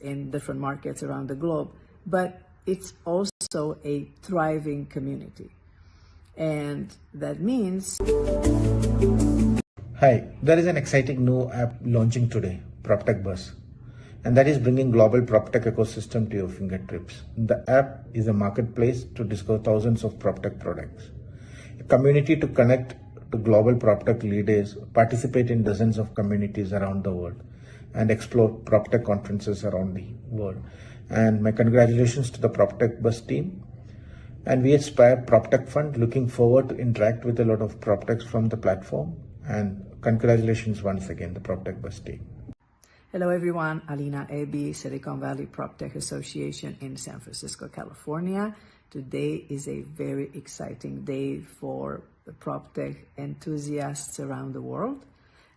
in different markets around the globe, but it's also a thriving community. And that means... Hi, there is an exciting new app launching today, PropTech Buzz, and that is bringing global PropTech ecosystem to your fingertips. The app is a marketplace to discover thousands of PropTech products, a community to connect to global PropTech leaders, participate in dozens of communities around the world, and explore PropTech conferences around the world. And my congratulations to the PropTech Buzz team. And we aspire PropTech Fund, looking forward to interact with a lot of PropTechs from the platform. And congratulations once again, the PropTech Buzz team. Hello everyone, Alina Ebi, Silicon Valley PropTech Association in San Francisco, California. Today is a very exciting day for the PropTech enthusiasts around the world.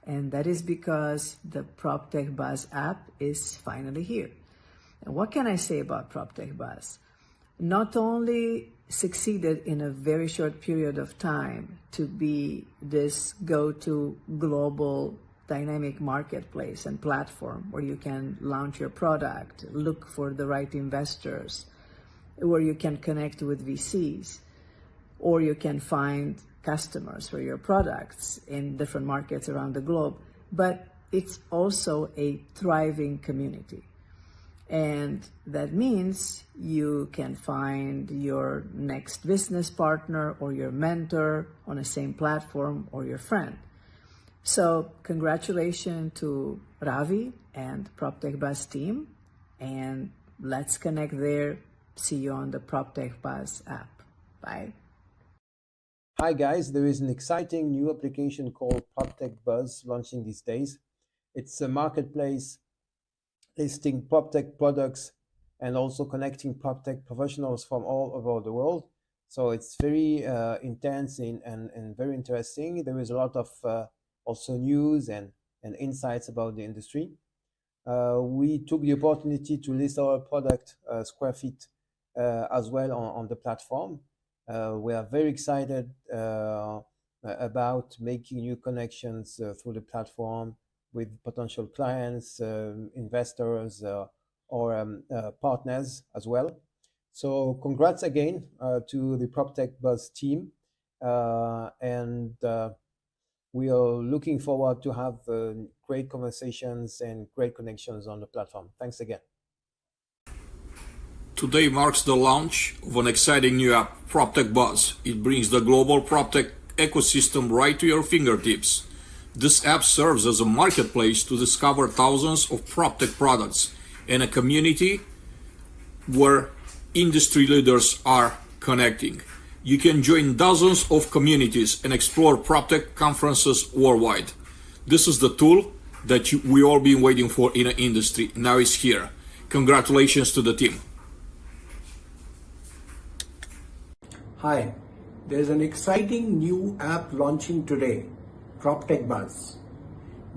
And that is because the PropTech Buzz app is finally here. And what can I say about PropTech Buzz? Not only succeeded in a very short period of time to be this go-to global dynamic marketplace and platform where you can launch your product, look for the right investors, where you can connect with VCs, or you can find customers for your products in different markets around the globe, but it's also a thriving community. And that means you can find your next business partner or your mentor on the same platform, or your friend. So congratulations to Ravi and PropTech Buzz team, and let's connect there. See you on the PropTech Buzz app. Bye. Hi guys, there is an exciting new application called PropTech Buzz launching these days. It's a marketplace listing PropTech products and also connecting PropTech professionals from all over the world. So it's very intense and very interesting. There is a lot of also news and insights about the industry. We took the opportunity to list our product Square Feet as well on the platform. We are very excited about making new connections through the platform with potential clients, investors, or partners as well. So congrats again to the PropTech Buzz team. And we are looking forward to have great conversations and great connections on the platform. Thanks again. Today marks the launch of an exciting new app, PropTech Buzz. It brings the global PropTech ecosystem right to your fingertips. This app serves as a marketplace to discover thousands of PropTech products and a community where industry leaders are connecting. You can join dozens of communities and explore PropTech conferences worldwide. This is the tool that we all been waiting for in the industry. Now it's here. Congratulations to the team. Hi, there's an exciting new app launching today, PropTech Buzz,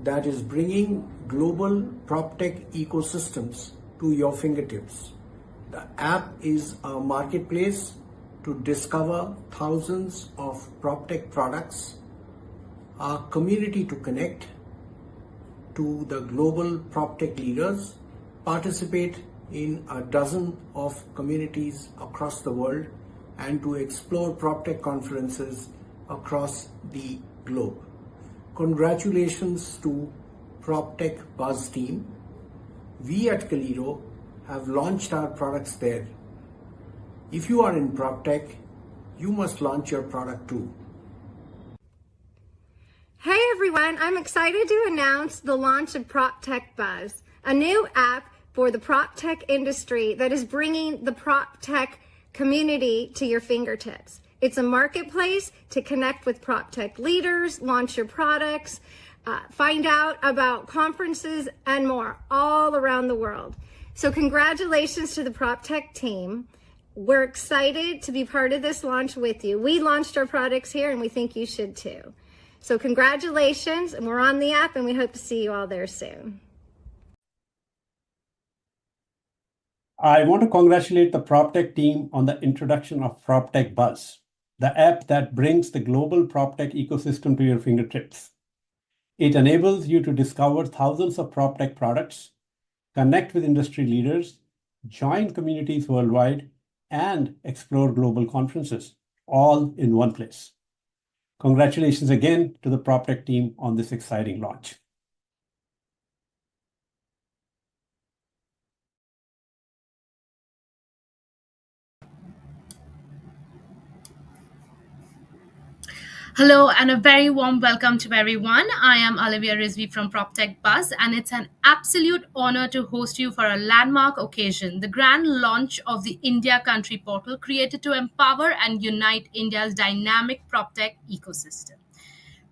that is bringing global PropTech ecosystems to your fingertips. The app is a marketplace to discover thousands of PropTech products, a community to connect to the global PropTech leaders, participate in a dozen of communities across the world, and to explore PropTech conferences across the globe. Congratulations to PropTech Buzz team. We at Calido have launched our products there. If you are in PropTech, you must launch your product too. Hey everyone, I'm excited to announce the launch of PropTech Buzz, a new app for the PropTech industry that is bringing the PropTech community to your fingertips. It's a marketplace to connect with PropTech leaders, launch your products, find out about conferences and more all around the world. So congratulations to the PropTech team. We're excited to be part of this launch with you. We launched our products here and we think you should too. So congratulations, and we're on the app and we hope to see you all there soon. I want to congratulate the PropTech team on the introduction of PropTech Buzz, the app that brings the global PropTech ecosystem to your fingertips. It enables you to discover thousands of PropTech products connect with industry leaders, join communities worldwide, and explore global conferences, all in one place. Congratulations again to the PropTech team on this exciting launch. Hello and a very warm welcome to everyone. I am Olivia Rizvi from PropTech Buzz, and it's an absolute honor to host you for a landmark occasion, the grand launch of the India Country Portal, created to empower and unite India's dynamic PropTech ecosystem.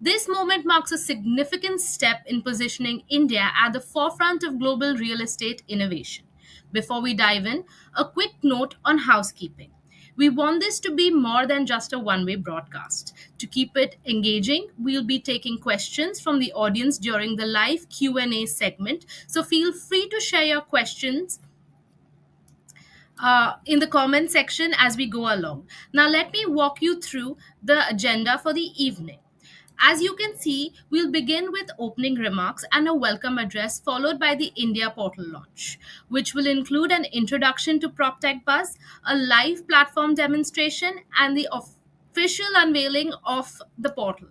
This moment marks a significant step in positioning India at the forefront of global real estate innovation. Before we dive in, a quick note on housekeeping. We want this to be more than just a one-way broadcast. To keep it engaging, we'll be taking questions from the audience during the live Q&A segment, so feel free to share your questions in the comment section as we go along. Now, let me walk you through the agenda for the evening. As you can see, we'll begin with opening remarks and a welcome address, followed by the India portal launch, which will include an introduction to PropTech Buzz, a live platform demonstration, and the official unveiling of the portal.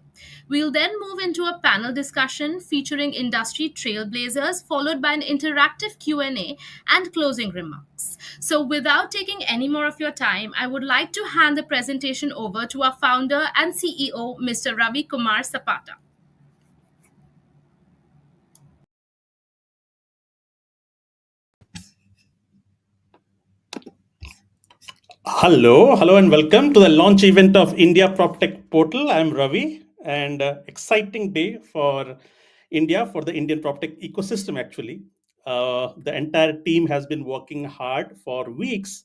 We'll then move into a panel discussion featuring industry trailblazers, followed by an interactive Q&A and closing remarks. So without taking any more of your time, I would like to hand the presentation over to our founder and CEO, Mr. Ravi Kumar Sapata. Hello, and welcome to the launch event of India PropTech Portal. I'm Ravi, and exciting day for India, for the Indian PropTech ecosystem. Actually, the entire team has been working hard for weeks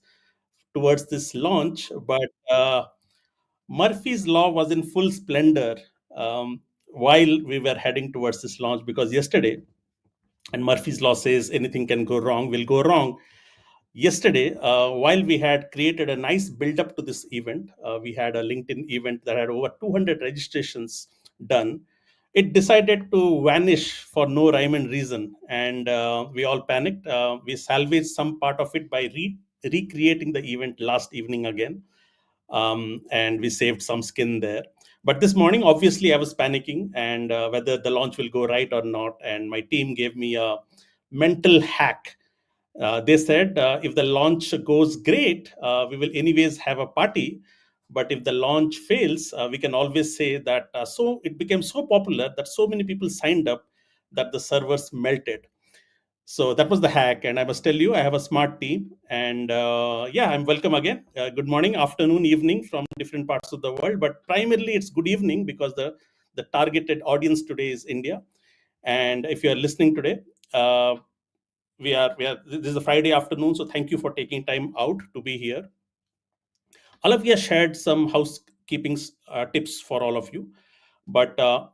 towards this launch, but Murphy's Law was in full splendor while we were heading towards this launch, because yesterday, and Murphy's Law says anything can go wrong, will go wrong. Yesterday, while we had created a nice build up to this event, we had a LinkedIn event that had over 200 registrations done. It decided to vanish for no rhyme and reason, and we all panicked. We salvaged some part of it by recreating the event last evening again, and we saved some skin there. But this morning, obviously, I was panicking, and whether the launch will go right or not. And my team gave me a mental hack. They said, if the launch goes great, we will anyways have a party. But if the launch fails, we can always say that so it became so popular that so many people signed up that the servers melted. So that was the hack. And I must tell you, I have a smart team. And yeah, I'm welcome again. Good morning, afternoon, evening from different parts of the world. But primarily, it's good evening, because the targeted audience today is India. And if you are listening today, this is a Friday afternoon, so thank you for taking time out to be here. Olivia shared some housekeeping tips for all of you, but the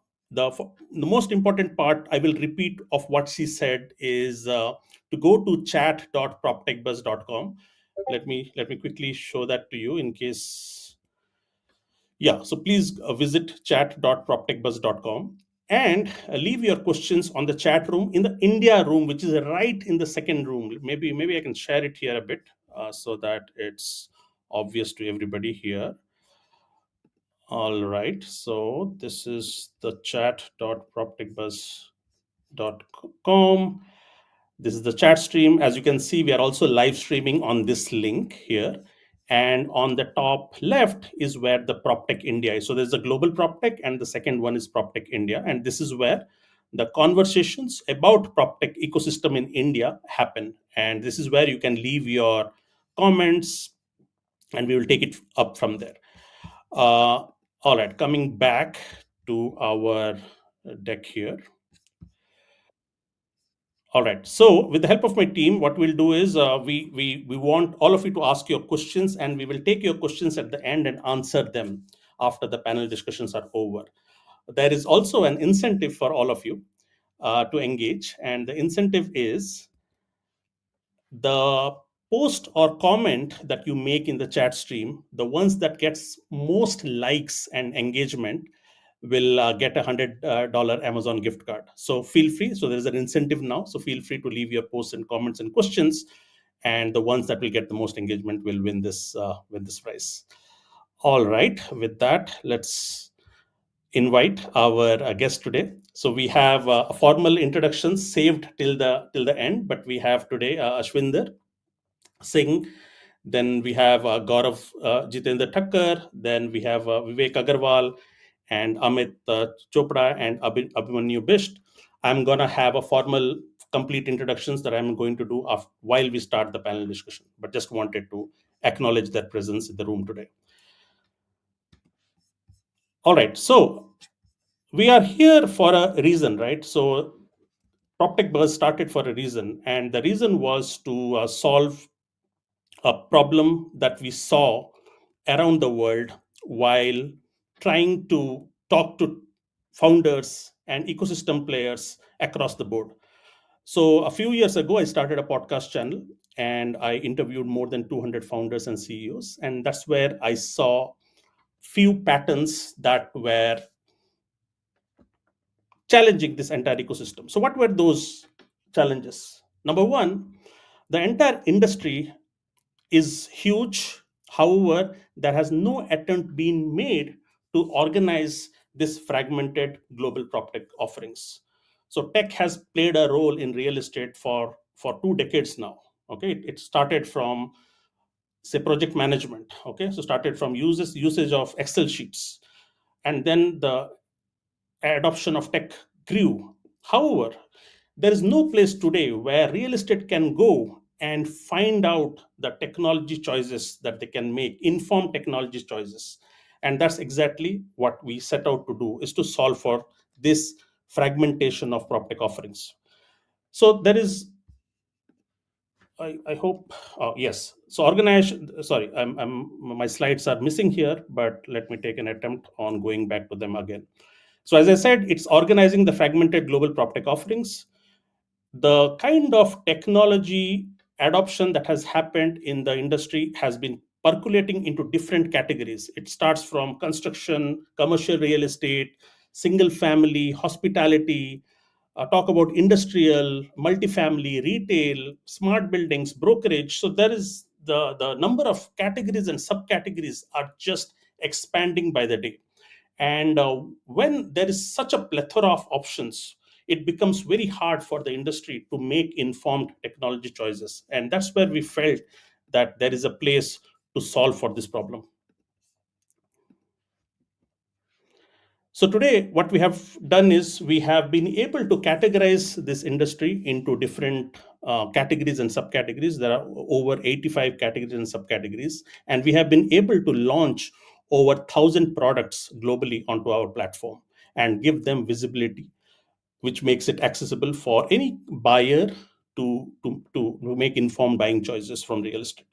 most important part I will repeat of what she said is to go to chat.proptechbuzz.com. Let me quickly show that to you in case. Yeah, so please visit chat.proptechbuzz.com and leave your questions on the chat room in the India room, which is right in the second room. Maybe I can share it here a bit so that it's obvious to everybody here. All right, so this is the chat.proptechbuzz.com. This is the chat stream. As you can see, we are also live streaming on this link here. And on the top left is where the PropTech India is. So there's a global PropTech, and the second one is PropTech India. And this is where the conversations about PropTech ecosystem in India happen. And this is where you can leave your comments, and we will take it up from there. All right, coming back to our deck here. All right. So with the help of my team, what we'll do is we want all of you to ask your questions, and we will take your questions at the end and answer them after the panel discussions are over. There is also an incentive for all of you to engage, and the incentive is the post or comment that you make in the chat stream, the ones that gets most likes and engagement, will get a $100 Amazon gift card. So feel free. So there's an incentive now. So feel free to leave your posts and comments and questions, and the ones that will get the most engagement will win this prize. All right. With that, let's invite our guest today. So we have a formal introduction saved till the end, but we have today Ashwinder Singh. Then we have Gaurav Jitendra Thakkar. Then we have Vivek Agarwal and Amit Chopra and Abhimanyu Bisht. I'm going to have a formal complete introductions that I'm going to do while we start the panel discussion, but just wanted to acknowledge their presence in the room today. All right, so we are here for a reason, right? So PropTech Buzz started for a reason, and the reason was to solve a problem that we saw around the world while trying to talk to founders and ecosystem players across the board. So a few years ago, I started a podcast channel and I interviewed more than 200 founders and CEOs. And that's where I saw few patterns that were challenging this entire ecosystem. So what were those challenges? Number one, the entire industry is huge. However, there has no attempt been made to organize this fragmented global PropTech offerings. So tech has played a role in real estate for 2 decades now. Okay, it started from, say, project management. Okay, so started from usage of Excel sheets, and then the adoption of tech grew. However, there is no place today where real estate can go and find out the technology choices that they can make, informed technology choices. And that's exactly what we set out to do, is to solve for this fragmentation of PropTech offerings. So there is, I hope, yes. So organization, sorry, my slides are missing here, but let me take an attempt on going back to them again. So as I said, it's organizing the fragmented global PropTech offerings. The kind of technology adoption that has happened in the industry has been percolating into different categories. It starts from construction, commercial real estate, single family, hospitality, talk about industrial, multifamily, retail, smart buildings, brokerage. So there is the number of categories and subcategories are just expanding by the day. And when there is such a plethora of options, it becomes very hard for the industry to make informed technology choices. And that's where we felt that there is a place to solve for this problem. So today, what we have done is we have been able to categorize this industry into different categories and subcategories. There are over 85 categories and subcategories, and we have been able to launch over 1,000 products globally onto our platform and give them visibility, which makes it accessible for any buyer to make informed buying choices from real estate.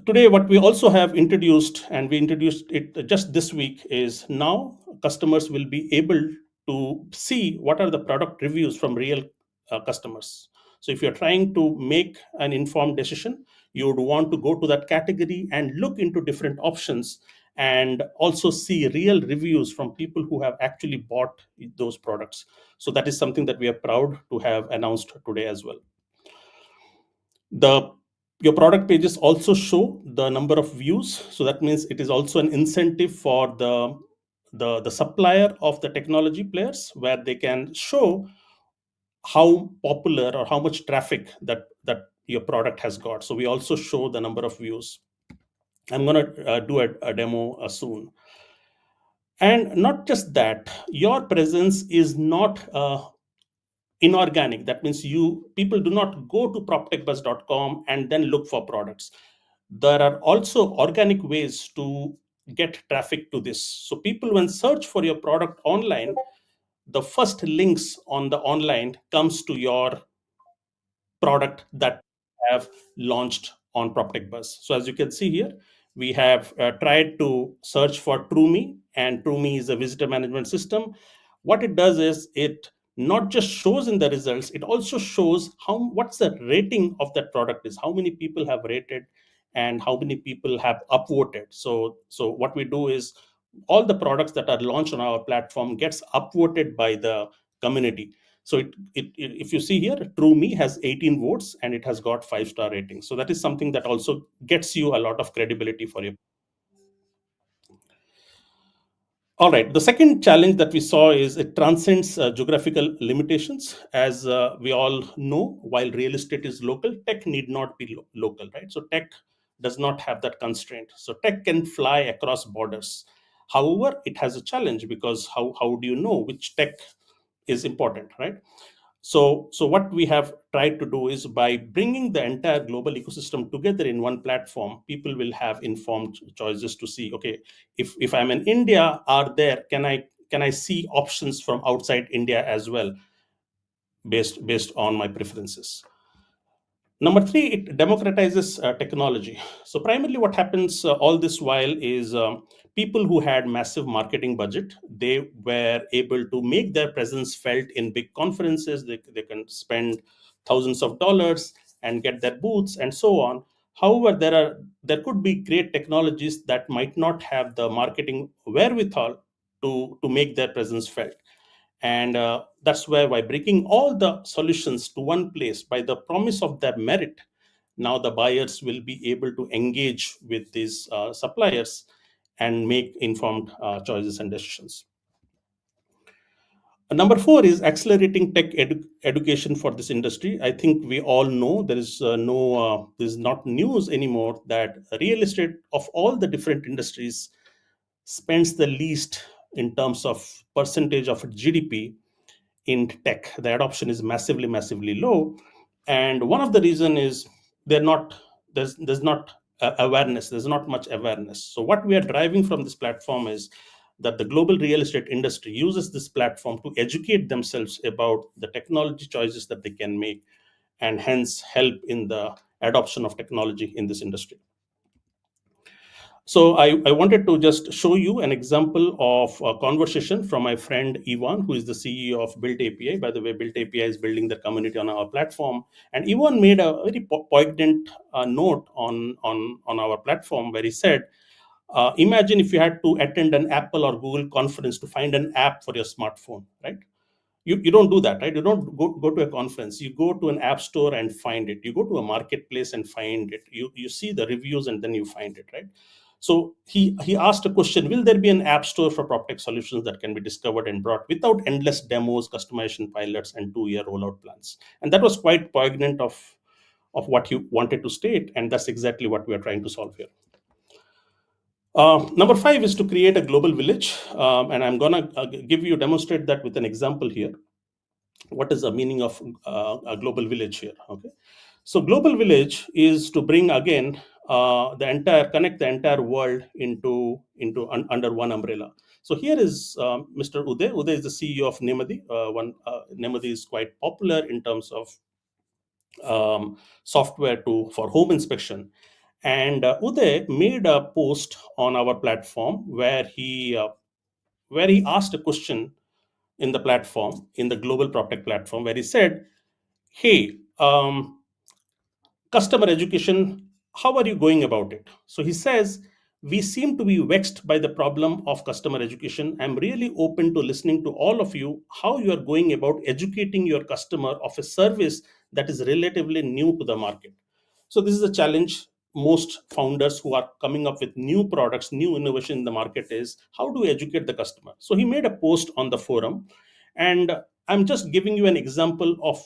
Today, what we also have introduced, and we introduced it just this week, is now customers will be able to see what are the product reviews from real customers. So if you're trying to make an informed decision, you would want to go to that category and look into different options and also see real reviews from people who have actually bought those products. So that is something that we are proud to have announced today as well. Your product pages also show the number of views. So that means it is also an incentive for the supplier of the technology players, where they can show how popular or how much traffic that your product has got. So we also show the number of views. I'm going to do a demo soon. And not just that, your presence is not inorganic. That means people do not go to proptechbuzz.com and then look for products. There are also organic ways to get traffic to this. So people, when search for your product online, the first links on the online comes to your product that have launched on PropTech Buzz. So as you can see here, we have tried to search for TrueMe, and TrueMe is a visitor management system. What it does is it not just shows in the results, it also shows what's the rating of that product is, how many people have rated and how many people have upvoted. So what we do is all the products that are launched on our platform gets upvoted by the community. So if you see here, TrueMe has 18 votes and it has got 5-star ratings. So that is something that also gets you a lot of credibility for your. All right. The second challenge that we saw is it transcends geographical limitations. As we all know, while real estate is local, tech need not be local, right? So tech does not have that constraint. So tech can fly across borders. However, it has a challenge because how do you know which tech is important, right? So what we have tried to do is by bringing the entire global ecosystem together in one platform, people will have informed choices to see, okay, if I'm in India, can I see options from outside India as well, based on my preferences. Number three, it democratizes technology. So primarily what happens all this while is people who had massive marketing budget, they were able to make their presence felt in big conferences. They can spend thousands of dollars and get their booths and so on. However, there could be great technologies that might not have the marketing wherewithal to make their presence felt. And that's where, by bringing all the solutions to one place by the promise of their merit, now the buyers will be able to engage with these suppliers and make informed choices and decisions. Number four is accelerating tech education for this industry. I think we all know there's not news anymore that real estate of all the different industries spends the least in terms of percentage of GDP in tech. The adoption is massively low, and one of the reason is there's not awareness. There's not much awareness. So what we are driving from this platform is that the global real estate industry uses this platform to educate themselves about the technology choices that they can make, and hence help in the adoption of technology in this industry. So I wanted to just show you an example of a conversation from my friend Ivan, who is the CEO of Built API. By the way, Built API is building their community on our platform. And Ivan made a very poignant note on our platform where he said, imagine if you had to attend an Apple or Google conference to find an app for your smartphone, right? You don't do that, right? You don't go to a conference. You go to an app store and find it. You go to a marketplace and find it. You see the reviews and then you find it, right? So he asked a question: will there be an app store for PropTech solutions that can be discovered and brought without endless demos, customization pilots, and 2-year rollout plans? And that was quite poignant of what he wanted to state, and that's exactly what we are trying to solve here. Number 5 is to create a global village, and I'm gonna demonstrate that with an example here. What is the meaning of a global village here? Okay, so global village is to bring again connect the entire world under one umbrella. So here is Mr. Uday. Uday is the CEO of Nemadi. Nemadi is quite popular in terms of software for home inspection. And Uday made a post on our platform where he asked a question in the platform, in the global PropTech platform, where he said, hey, customer education, how are you going about it? So he says, we seem to be vexed by the problem of customer education. I'm really open to listening to all of you, how you are going about educating your customer of a service that is relatively new to the market. So this is a challenge most founders who are coming up with new products, new innovation in the market is, how do we educate the customer? So he made a post on the forum, and I'm just giving you an example of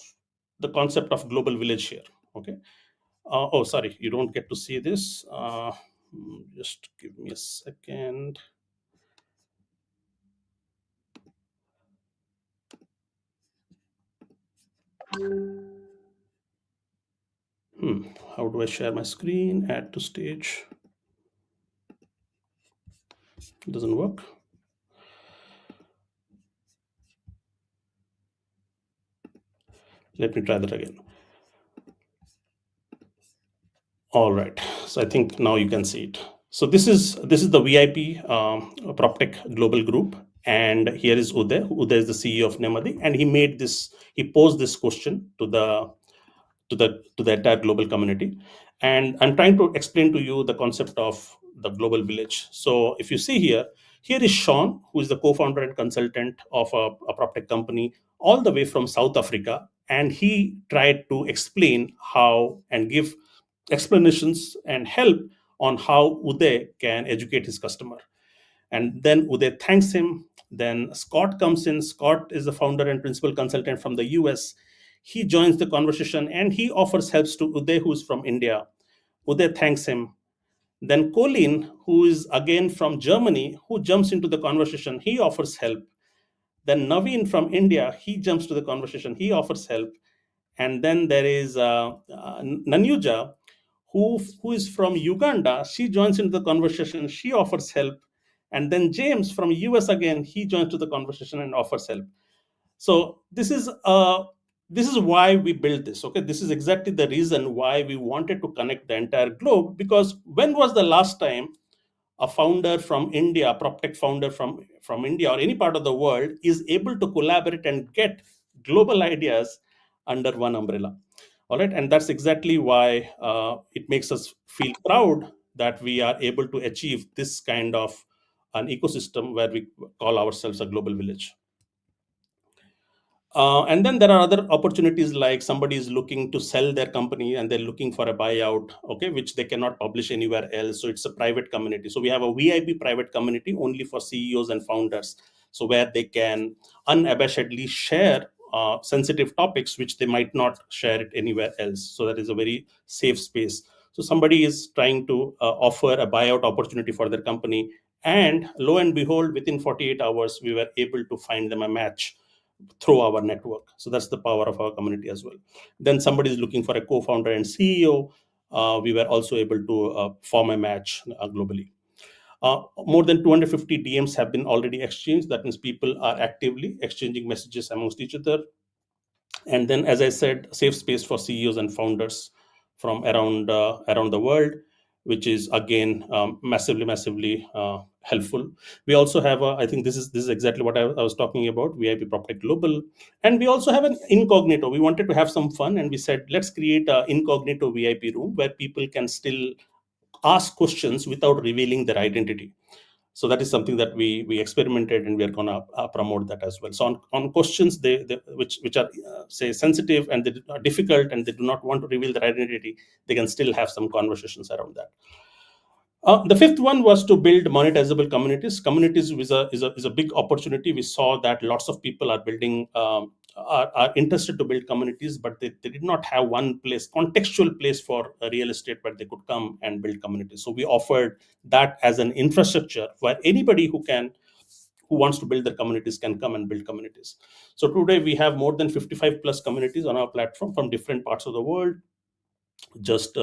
the concept of global village here. Okay. Oh, sorry, you don't get to see this. Just give me a second. How do I share my screen? Add to stage. It doesn't work. Let me try that again. All right, so I think now you can see it. So this is the VIP PropTech Global Group, and here is Uday. Uday is the CEO of Nemadi, and he posed this question to the entire global community. And I'm trying to explain to you the concept of the global village. So if you see here, Here is Sean, who is the co-founder and consultant of a PropTech company all the way from South Africa. And he tried to explain how and give explanations and help on how Uday can educate his customer. And then Uday thanks him. Then Scott comes in. Scott is the founder and principal consultant from the US. He joins the conversation and he offers helps to Uday, who is from India. Uday thanks him. Then Colin, who is again from Germany, who jumps into the conversation, he offers help. Then Naveen from India, he jumps to the conversation, he offers help. And then there is Nanuja, who is from Uganda. She joins into the conversation, she offers help. And then James from US again, he joins to the conversation and offers help. So this is why we built this. Okay, this is exactly the reason why we wanted to connect the entire globe. Because when was the last time a founder from India, a PropTech founder from India or any part of the world, is able to collaborate and get global ideas under one umbrella? All right, and that's exactly why it makes us feel proud that we are able to achieve this kind of an ecosystem where we call ourselves a global village. And then there are other opportunities, like somebody is looking to sell their company and they're looking for a buyout, okay, which they cannot publish anywhere else. So it's a private community. So we have a VIP private community only for CEOs and founders. So where they can unabashedly share sensitive topics, which they might not share it anywhere else. So that is a very safe space. So somebody is trying to offer a buyout opportunity for their company. And lo and behold, within 48 hours, we were able to find them a match through our network. So that's the power of our community as well. Then somebody is looking for a co-founder and CEO. We were also able to form a match globally. More than 250 DMs have been already exchanged. That means people are actively exchanging messages amongst each other. And then, as I said, safe space for CEOs and founders from around the world, which is again massively helpful. We also have I think this is exactly what I was talking about, VIP PropTech Global. And we also have an incognito. We wanted to have some fun, and we said, let's create an incognito VIP room where people can still ask questions without revealing their identity. So that is something that we experimented, and we are going to promote that as well. So on questions which are say sensitive and they are difficult and they do not want to reveal their identity, they can still have some conversations around that. The fifth one was to build monetizable communities. Communities is a big opportunity. We saw that lots of people are building, are interested to build communities, but they did not have one place, contextual place for real estate where they could come and build communities. So we offered that as an infrastructure where anybody who wants to build their communities can come and build communities. So today we have more than 55 plus communities on our platform from different parts of the world. Just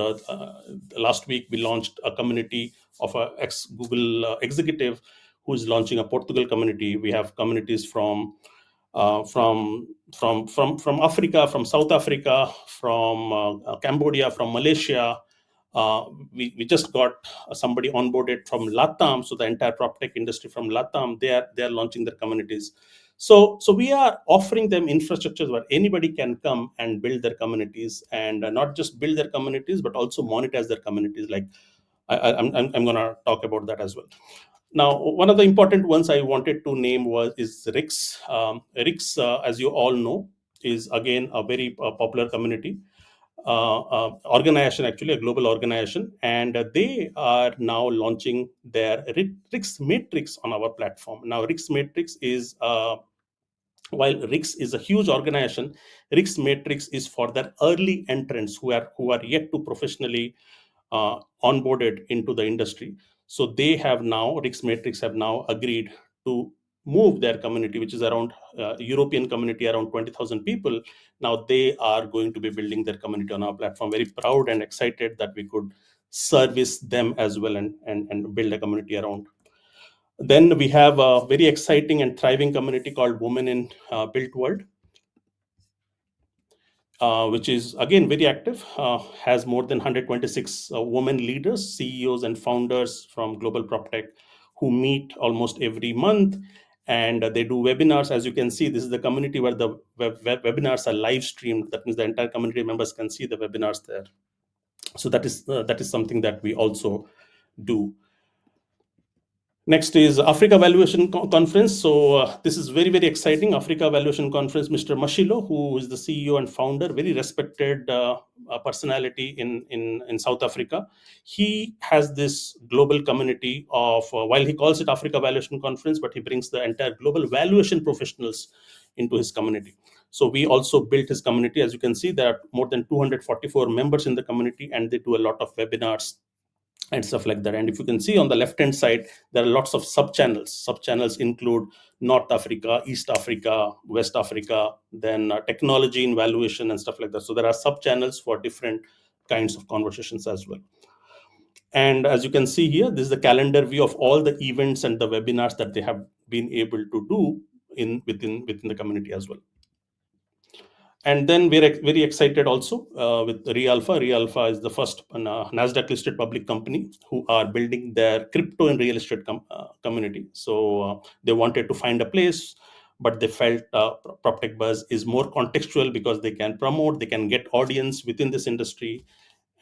last week, we launched a community of a ex-Google executive who is launching a Portugal community. We have communities from Africa, from South Africa, from Cambodia, from Malaysia. We just got somebody onboarded from LATAM, so the entire PropTech industry from LATAM, they are launching their communities. So we are offering them infrastructures where anybody can come and build their communities, and not just build their communities, but also monetize their communities. Like I'm going to talk about that as well. Now, one of the important ones I wanted to name is Rix. Rix, as you all know, is again a very popular community organization, actually a global organization, and they are now launching their Rix Matrix on our platform. Now, Rix Matrix is while Rix is a huge organization, Rix Matrix is for their early entrants who are yet to professionally onboarded into the industry. So they have now, Rix Matrix have now agreed to move their community, which is around European community, around 20,000 people. Now they are going to be building their community on our platform. Very proud and excited that we could service them as well and build a community around. Then we have a very exciting and thriving community called Women in Built World, which is again very active, has more than 126 women leaders, CEOs and founders from global PropTech who meet almost every month, and they do webinars. As you can see, this is the community where the webinars are live streamed. That means the entire community members can see the webinars there. So that is something that we also do. Next is Africa Valuation Conference. So this is very, very exciting. Africa Valuation Conference, Mr. Mashilo, who is the CEO and founder, very respected personality in South Africa. He has this global community of, while he calls it Africa Valuation Conference, but he brings the entire global valuation professionals into his community. So we also built his community. As you can see, there are more than 244 members in the community, and they do a lot of webinars and stuff like that. And if you can see on the left hand side, there are lots of sub channels include North Africa, East Africa, West Africa, then technology in valuation and stuff like that. So there are sub channels for different kinds of conversations as well. And as you can see here, this is the calendar view of all the events and the webinars that they have been able to do within the community as well. And then we're very excited also with Realpha. Realpha is the first NASDAQ listed public company who are building their crypto and real estate community. So they wanted to find a place, but they felt PropTech Buzz is more contextual because they can promote, they can get audience within this industry.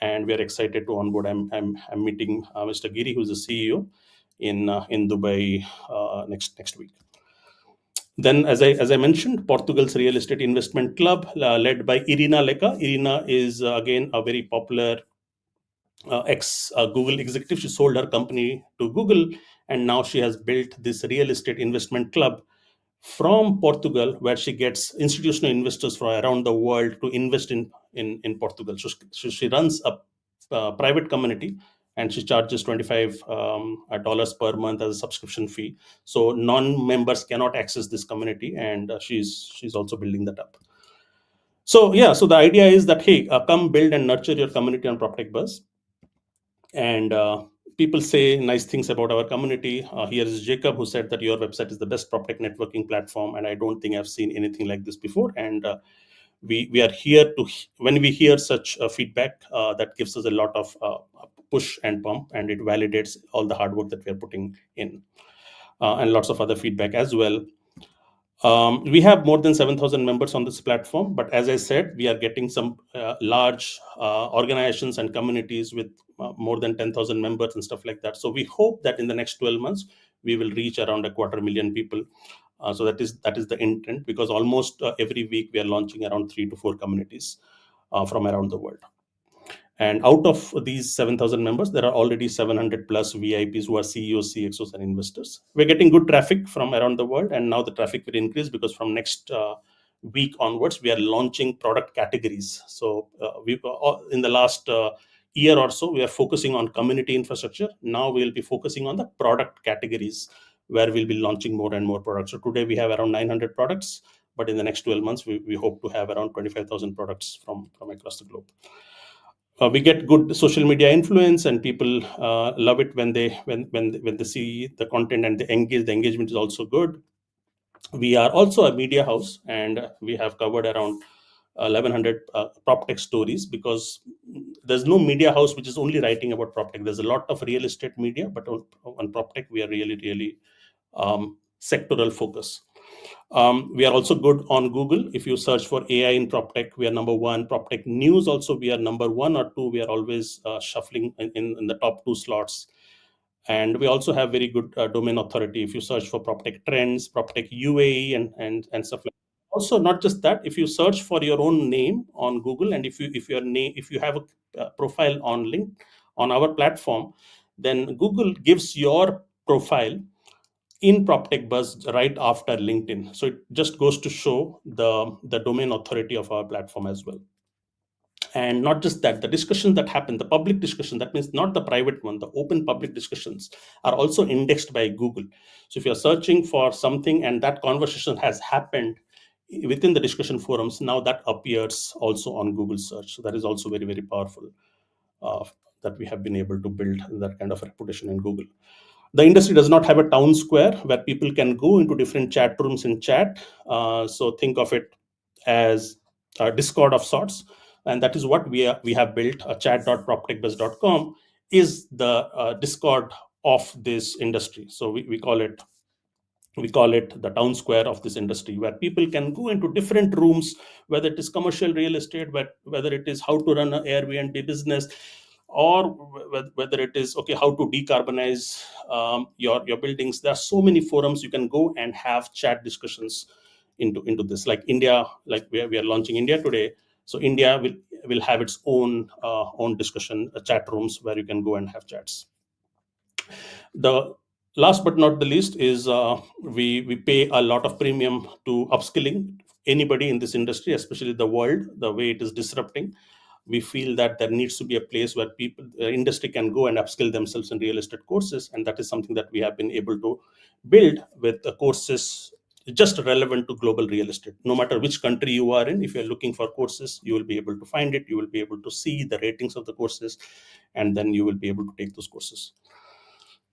And we're excited to onboard. I'm meeting Mr. Giri, who's the CEO in Dubai next week. Then, as I mentioned, Portugal's Real Estate Investment Club, led by Irina Leca. Irina is, again, a very popular ex-Google executive. She sold her company to Google, and now she has built this Real Estate Investment Club from Portugal, where she gets institutional investors from around the world to invest in Portugal. So she runs a private community, and she charges $25 per month as a subscription fee. So non-members cannot access this community, and she's also building that up. So yeah, so the idea is that, hey, come build and nurture your community on PropTech Buzz. And people say nice things about our community. Here is Jacob, who said that your website is the best PropTech networking platform, and I don't think I've seen anything like this before. And we are here to, when we hear such feedback, that gives us a lot of push and pump, and it validates all the hard work that we are putting in, and lots of other feedback as well. We have more than 7,000 members on this platform, but as I said, we are getting some large organizations and communities with more than 10,000 members and stuff like that. So we hope that in the next 12 months, we will reach around 250,000 people. So that is the intent, because almost every week we are launching around 3 to 4 communities from around the world. And out of these 7,000 members, there are already 700 plus VIPs who are CEOs, CXOs, and investors. We're getting good traffic from around the world, and now the traffic will increase because from next week onwards, we are launching product categories. So in the last year or so, we are focusing on community infrastructure. Now we will be focusing on the product categories, where we'll be launching more and more products. So today we have around 900 products, but in the next 12 months, we hope to have around 25,000 products from across the globe. We get good social media influence, and people love it when they see the content and they engage. The engagement is also good. We are also a media house, and we have covered around 1,100 PropTech stories, because there's no media house which is only writing about PropTech. There's a lot of real estate media, but on PropTech, we are really sectoral focus. We are also good on Google. If you search for AI in PropTech, we are number 1. PropTech News also, we are number 1 or 2. We are always shuffling in the top 2 slots. And we also have very good domain authority. If you search for PropTech Trends, PropTech UAE, and stuff like that. Also, not just that, if you search for your own name on Google, and if you have a profile on our platform, then Google gives your profile in PropTech Buzz right after LinkedIn. So it just goes to show the domain authority of our platform as well. And not just that, the discussions that happen, the public discussion, that means not the private one, the open public discussions are also indexed by Google. So if you're searching for something and that conversation has happened within the discussion forums, now that appears also on Google search. So that is also very, very powerful, that we have been able to build that kind of reputation in Google. The industry does not have a town square where people can go into different chat rooms and chat. So think of it as a Discord of sorts. And that is what we have built. Chat.proptechbuzz.com is the Discord of this industry. So we call it the town square of this industry, where people can go into different rooms, whether it is commercial real estate, whether it is how to run an Airbnb business, or whether it is okay how to decarbonize your buildings. There are so many forums you can go and have chat discussions into this. Like India, like we are launching India today, so India will have its own discussion chat rooms where you can go and have chats. The last but not the least is we pay a lot of premium to upskilling anybody in this industry, especially the world, the way it is disrupting. We feel that there needs to be a place where people, industry can go and upskill themselves in real estate courses, and that is something that we have been able to build with the courses just relevant to global real estate. No matter which country you are in, if you're looking for courses, you will be able to find it. You will be able to see the ratings of the courses, and then you will be able to take those courses.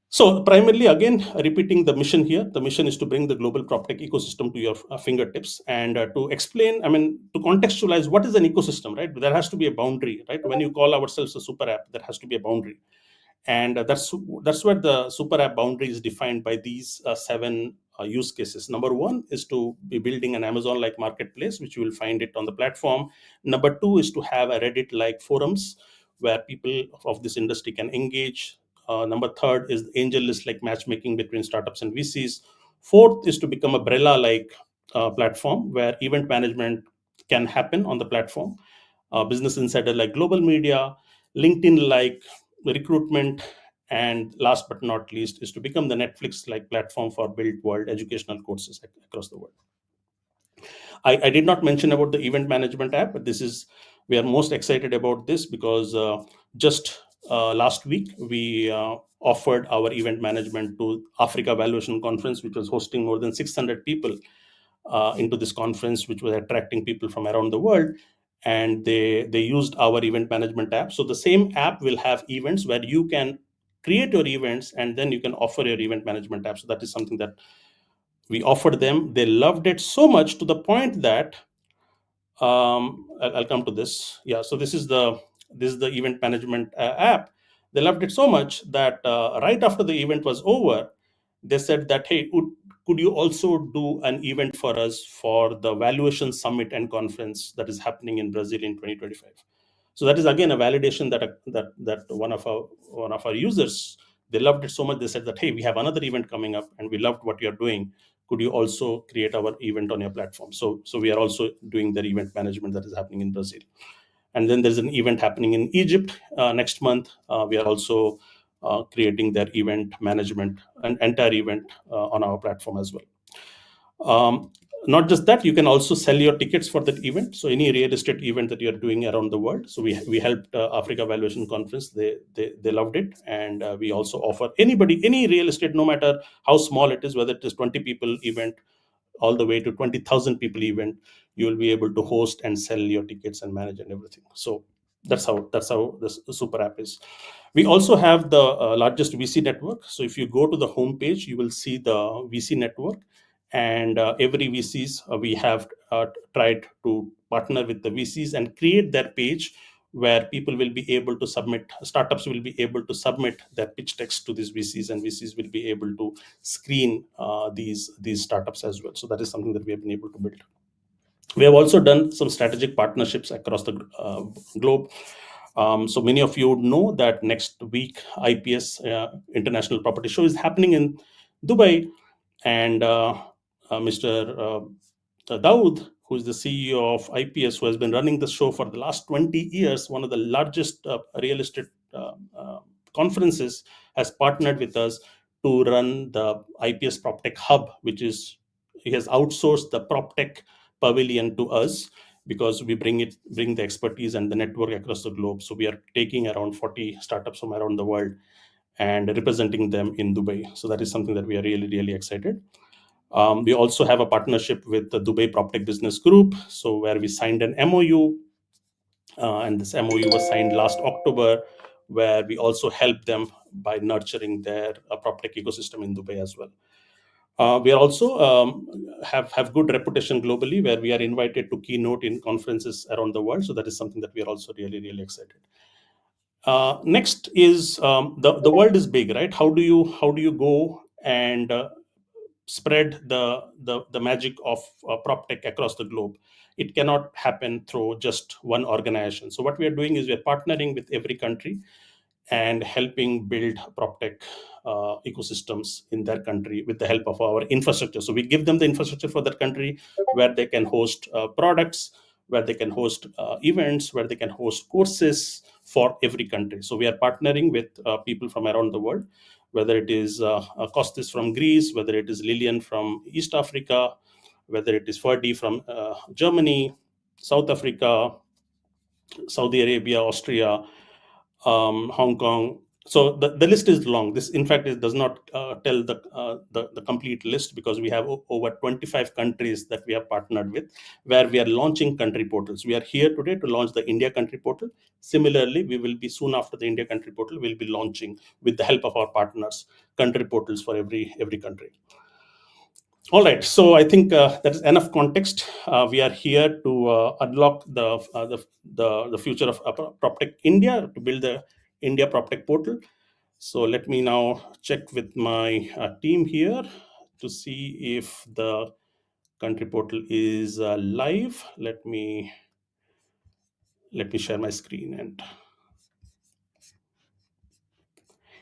So primarily, again, repeating the mission here, the mission is to bring the global PropTech ecosystem to your fingertips, and to explain, to contextualize what is an ecosystem, right? There has to be a boundary, right? When you call ourselves a super app, there has to be a boundary. And that's where the super app boundary is defined by these 7 use cases. Number 1 is to be building an Amazon-like marketplace, which you will find it on the platform. Number 2 is to have a Reddit-like forums where people of this industry can engage. Number 3rd is angel list like matchmaking between startups and VCs. 4th is to become a Brella like platform where event management can happen on the platform. Business Insider like global media, LinkedIn like recruitment, and last but not least is to become the Netflix like platform for built world educational courses across the world. I did not mention about the event management app, but we are most excited about this because just last week we offered our event management to Africa Valuation Conference, which was hosting more than 600 people into this conference, which was attracting people from around the world. And they used our event management app. So the same app will have events where you can create your events and then you can offer your event management app. So that is something that we offered them. They loved it so much to the point that I'll come to this. Yeah, so this is the event management app. They loved it so much that right after the event was over, they said that, hey, could you also do an event for us for the valuation summit and conference that is happening in Brazil in 2025? So that is again a validation that one of our users, they loved it so much. They said that, hey, we have another event coming up and we loved what you're doing. Could you also create our event on your platform? So we are also doing the event management that is happening in Brazil. And then there's an event happening in Egypt next month. We are also creating their event management, an entire event on our platform as well. Not just that, you can also sell your tickets for that event. So any real estate event that you're doing around the world. So we helped Africa Valuation Conference. They loved it. And we also offer anybody, any real estate, no matter how small it is, whether it is 20 people event, all the way to 20,000 people event, you will be able to host and sell your tickets and manage and everything. So that's how the super app is. We also have the largest VC network. So if you go to the homepage, you will see the VC network, and every VCs we have tried to partner with the VCs and create their page where people will be able to submit, startups will be able to submit their pitch text to these VCs, and VCs will be able to screen these startups as well. So that is something that we have been able to build. We have also done some strategic partnerships across the globe. So many of you know that next week IPS International Property Show is happening in Dubai, and Mr. Dawood, who is the CEO of IPS, who has been running the show for the last 20 years, one of the largest real estate conferences, has partnered with us to run the IPS PropTech Hub, which is, he has outsourced the PropTech Pavilion to us because we bring the expertise and the network across the globe. So we are taking around 40 startups from around the world and representing them in Dubai. So that is something that we are really, really excited. We also have a partnership with the Dubai PropTech Business Group, so where we signed an MOU, and this MOU was signed last October, where we also help them by nurturing their PropTech ecosystem in Dubai as well. We are also have good reputation globally, where we are invited to keynote in conferences around the world. So that is something that we are also really, really excited. Next is the world is big, right? How do you go and spread the magic of PropTech across the globe. It cannot happen through just one organization. So what we are doing is we are partnering with every country and helping build PropTech ecosystems in their country with the help of our infrastructure. So we give them the infrastructure for that country where they can host products, where they can host events, where they can host courses for every country. So we are partnering with people from around the world, whether it is Kostis from Greece, whether it is Lillian from East Africa, whether it is Ferdi from Germany, South Africa, Saudi Arabia, Austria, Hong Kong. So the list is long. This, in fact, does not tell the complete list, because we have over 25 countries that we have partnered with, where we are launching country portals. We are here today to launch the India country portal. Similarly, we will be soon after the India country portal, we'll be launching, with the help of our partners, country portals for every country. All right, so I think that is enough context. We are here to unlock the future of PropTech India, to build the India PropTech portal. So let me now check with my team here to see if the country portal is live. Let me share my screen. And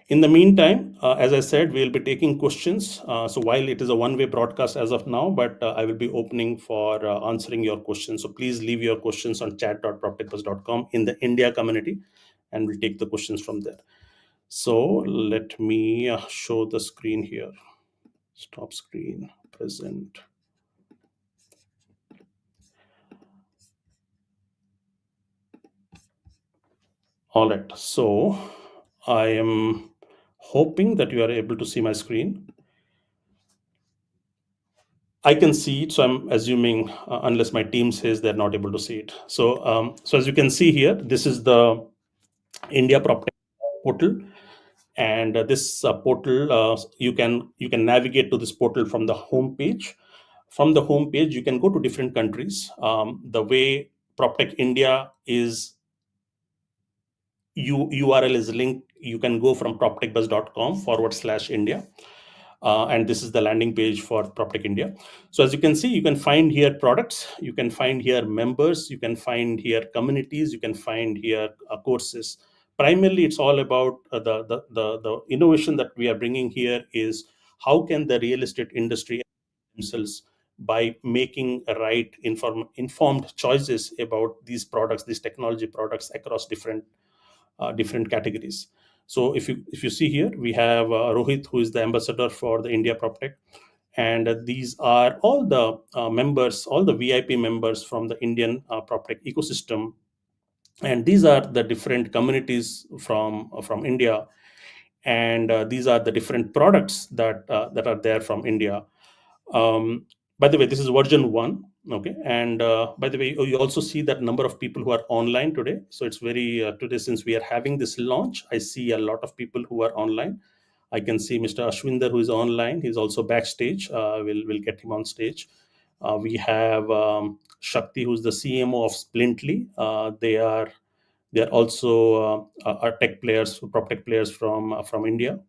in the meantime, as I said, we'll be taking questions. So while it is a one-way broadcast as of now, but I will be opening for answering your questions. So please leave your questions on chat.proptechbuzz.com in the India community, and we'll take the questions from there. So let me show the screen here. Stop screen, present. All right, so I am hoping that you are able to see my screen. I can see it, so I'm assuming, unless my team says they're not able to see it. So, so as you can see here, this is the India PropTech portal, and this portal, you can navigate to this portal from the home page. From the home page, you can go to different countries. The way PropTech India is, URL is linked. You can go from proptechbuzz.com/India. And this is the landing page for PropTech India. So as you can see, you can find here products, you can find here members, you can find here communities, you can find here courses. Primarily, it's all about the innovation that we are bringing here is how can the real estate industry themselves, by making right informed choices about these products, these technology products across different categories. So if you see here, we have Rohit, who is the ambassador for the India PropTech, and these are all the members, all the VIP members from the Indian PropTech ecosystem, and these are the different communities from India, and these are the different products that are there from India. By the way, this is version 1. Okay, and by the way, you also see that number of people who are online today. So it's very today, since we are having this launch, I see a lot of people who are online. I can see Mr. Ashwinder, who is online. He's also backstage. We'll get him on stage. We have Shakti, who's the CMO of Splintly. They are also are tech players, PropTech players from India.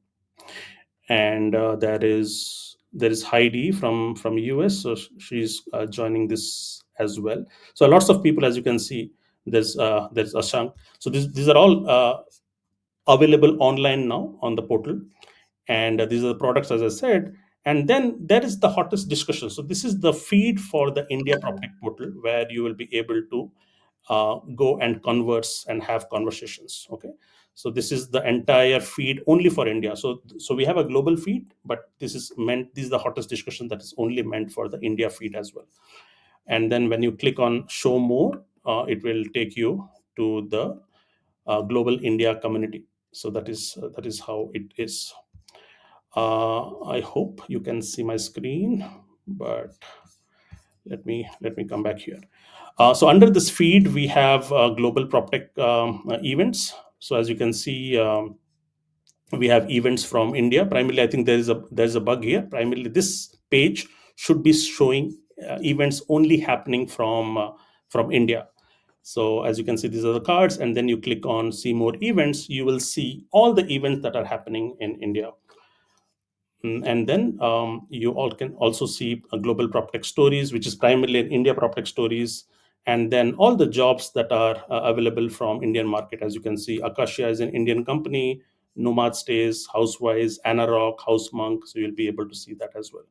And there is Heidi from US, so she's joining this as well. So lots of people, as you can see. There's Ashank. So these are all available online now on the portal, and these are the products, as I said. And then there is the hottest discussion. So this is the feed for the India PropTech portal, where you will be able to go and converse and have conversations. Okay, so this is the entire feed only for India. So we have a global feed, but this is the hottest discussion that is only meant for the India feed as well. And then when you click on show more, it will take you to the global India community. So that is how it is. I hope you can see my screen, but let me come back here. So under this feed, we have global PropTech events. So as you can see, we have events from India. Primarily, I think there's a bug here. Primarily, this page should be showing events only happening from India. So as you can see, these are the cards, and then you click on see more events. You will see all the events that are happening in India. And then you all can also see global PropTech stories, which is primarily in India PropTech stories, and then all the jobs that are available from Indian market. As you can see, Akashia is an Indian company, Nomad Stays, Housewise, Anarock, House Monk. So you'll be able to see that as well.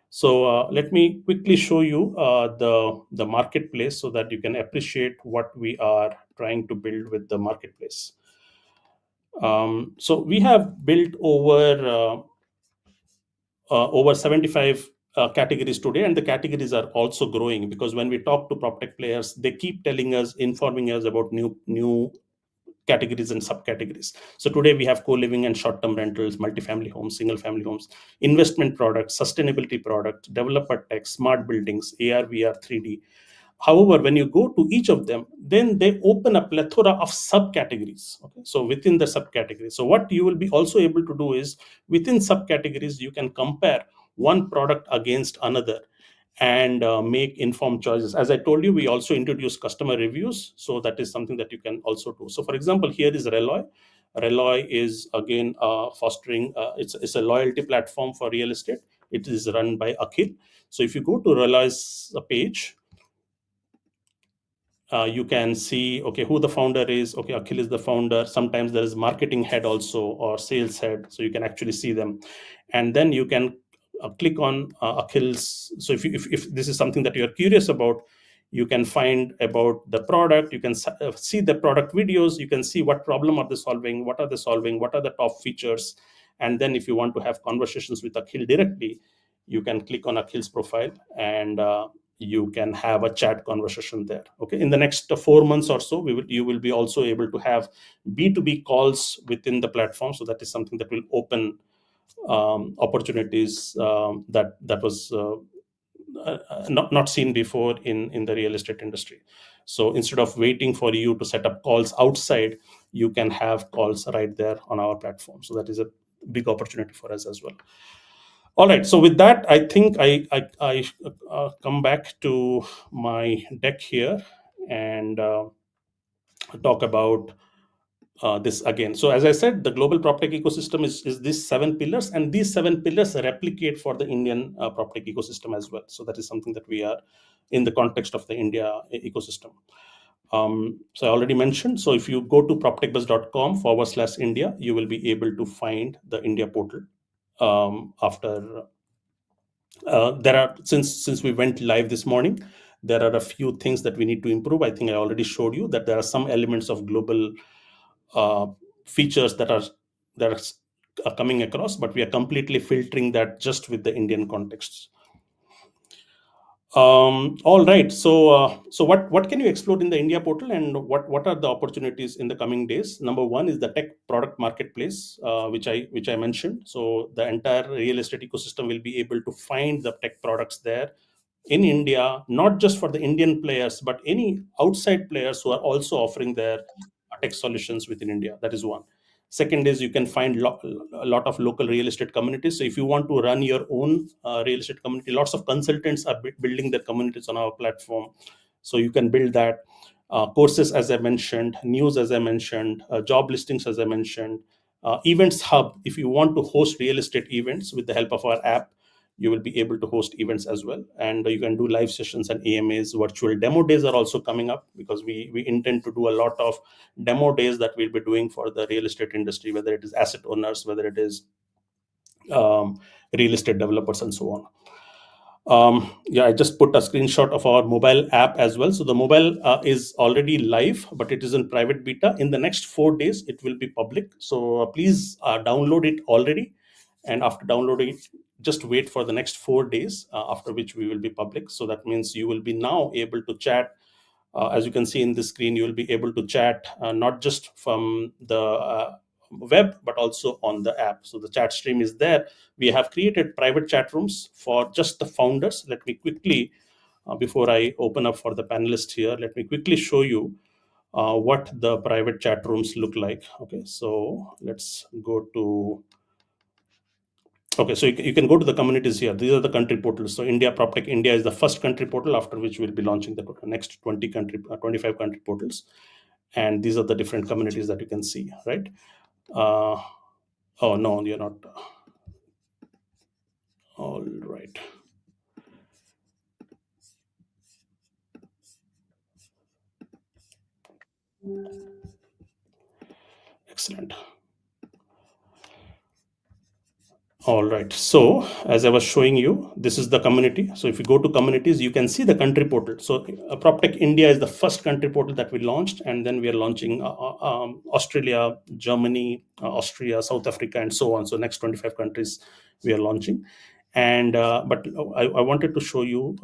So let me quickly show you the marketplace so that you can appreciate what we are trying to build with the marketplace. So we have built over 75 categories today, and the categories are also growing, because when we talk to PropTech players, they keep telling us, informing us about new categories and subcategories. So today we have co-living and short-term rentals, multifamily homes, single-family homes, investment products, sustainability products, developer tech, smart buildings, AR, VR, 3D. However, when you go to each of them, then they open a plethora of subcategories. Okay, so within the subcategories, so what you will be also able to do is, within subcategories, you can compare one product against another and make informed choices. As I told you, we also introduce customer reviews, so that is something that you can also do. So, for example, here is Reloy. Reloy is again fostering. It's a loyalty platform for real estate. It is run by Akhil. So, if you go to Reloy's page, you can see, okay, who the founder is. Okay, Akhil is the founder. Sometimes there is marketing head also, or sales head, so you can actually see them. And then you can click on Akhil's. So if this is something that you're curious about, you can find about the product. You can see the product videos. You can see what problem are they solving, what are they solving, what are the top features. And then if you want to have conversations with Akhil directly, you can click on Akhil's profile, and you can have a chat conversation there. Okay, in the next 4 months or so, you will be also able to have B2B calls within the platform. So that is something that will open opportunities that was not seen before in the real estate industry. So instead of waiting for you to set up calls outside, you can have calls right there on our platform. So that is a big opportunity for us as well. All right. So with that, I think I come back to my deck here and talk about this again. So as I said, the global PropTech ecosystem is these 7 pillars, and these 7 pillars replicate for the Indian PropTech ecosystem as well. So that is something that we are in the context of the India ecosystem. So I already mentioned. So if you go to proptechbuzz.com/India, you will be able to find the India portal. After there are, since we went live this morning, there are a few things that we need to improve. I think I already showed you that there are some elements of global features that are coming across, but we are completely filtering that just with the Indian contexts. All right. So what can you explore in the India portal, and what are the opportunities in the coming days? Number one is the tech product marketplace, which I mentioned. So the entire real estate ecosystem will be able to find the tech products there in India, not just for the Indian players, but any outside players who are also offering their tech solutions within India. That is one. Second is, you can find a lot of local real estate communities. So if you want to run your own real estate community, lots of consultants are building their communities on our platform. So you can build that. Courses, as I mentioned, news, as I mentioned, job listings, as I mentioned, events hub. If you want to host real estate events with the help of our app, you will be able to host events as well. And you can do live sessions and AMAs. Virtual demo days are also coming up, because we intend to do a lot of demo days that we'll be doing for the real estate industry, whether it is asset owners, whether it is real estate developers, and so on. I just put a screenshot of our mobile app as well. So the mobile is already live, but it is in private beta. In the next 4 days, it will be public. So please download it already. And after downloading it, just wait for the next 4 days, after which we will be public. So that means you will be now able to chat. As you can see in the screen, you will be able to chat not just from the web, but also on the app. So the chat stream is there. We have created private chat rooms for just the founders. Let me quickly, before I open up for the panelists here, let me quickly show you what the private chat rooms look like. Okay, so let's go to. Okay, so you can go to the communities here. These are the country portals. So India PropTech India is the first country portal, after which we'll be launching the next 25 country portals. And these are the different communities that you can see, right? Oh no, you're not. All right. Excellent. All right. So as I was showing you, this is the community. So if you go to communities, you can see the country portal. So PropTech India is the first country portal that we launched, and then we are launching Australia, Germany, Austria, South Africa, and so on. So next 25 countries we are launching. And but I wanted to show you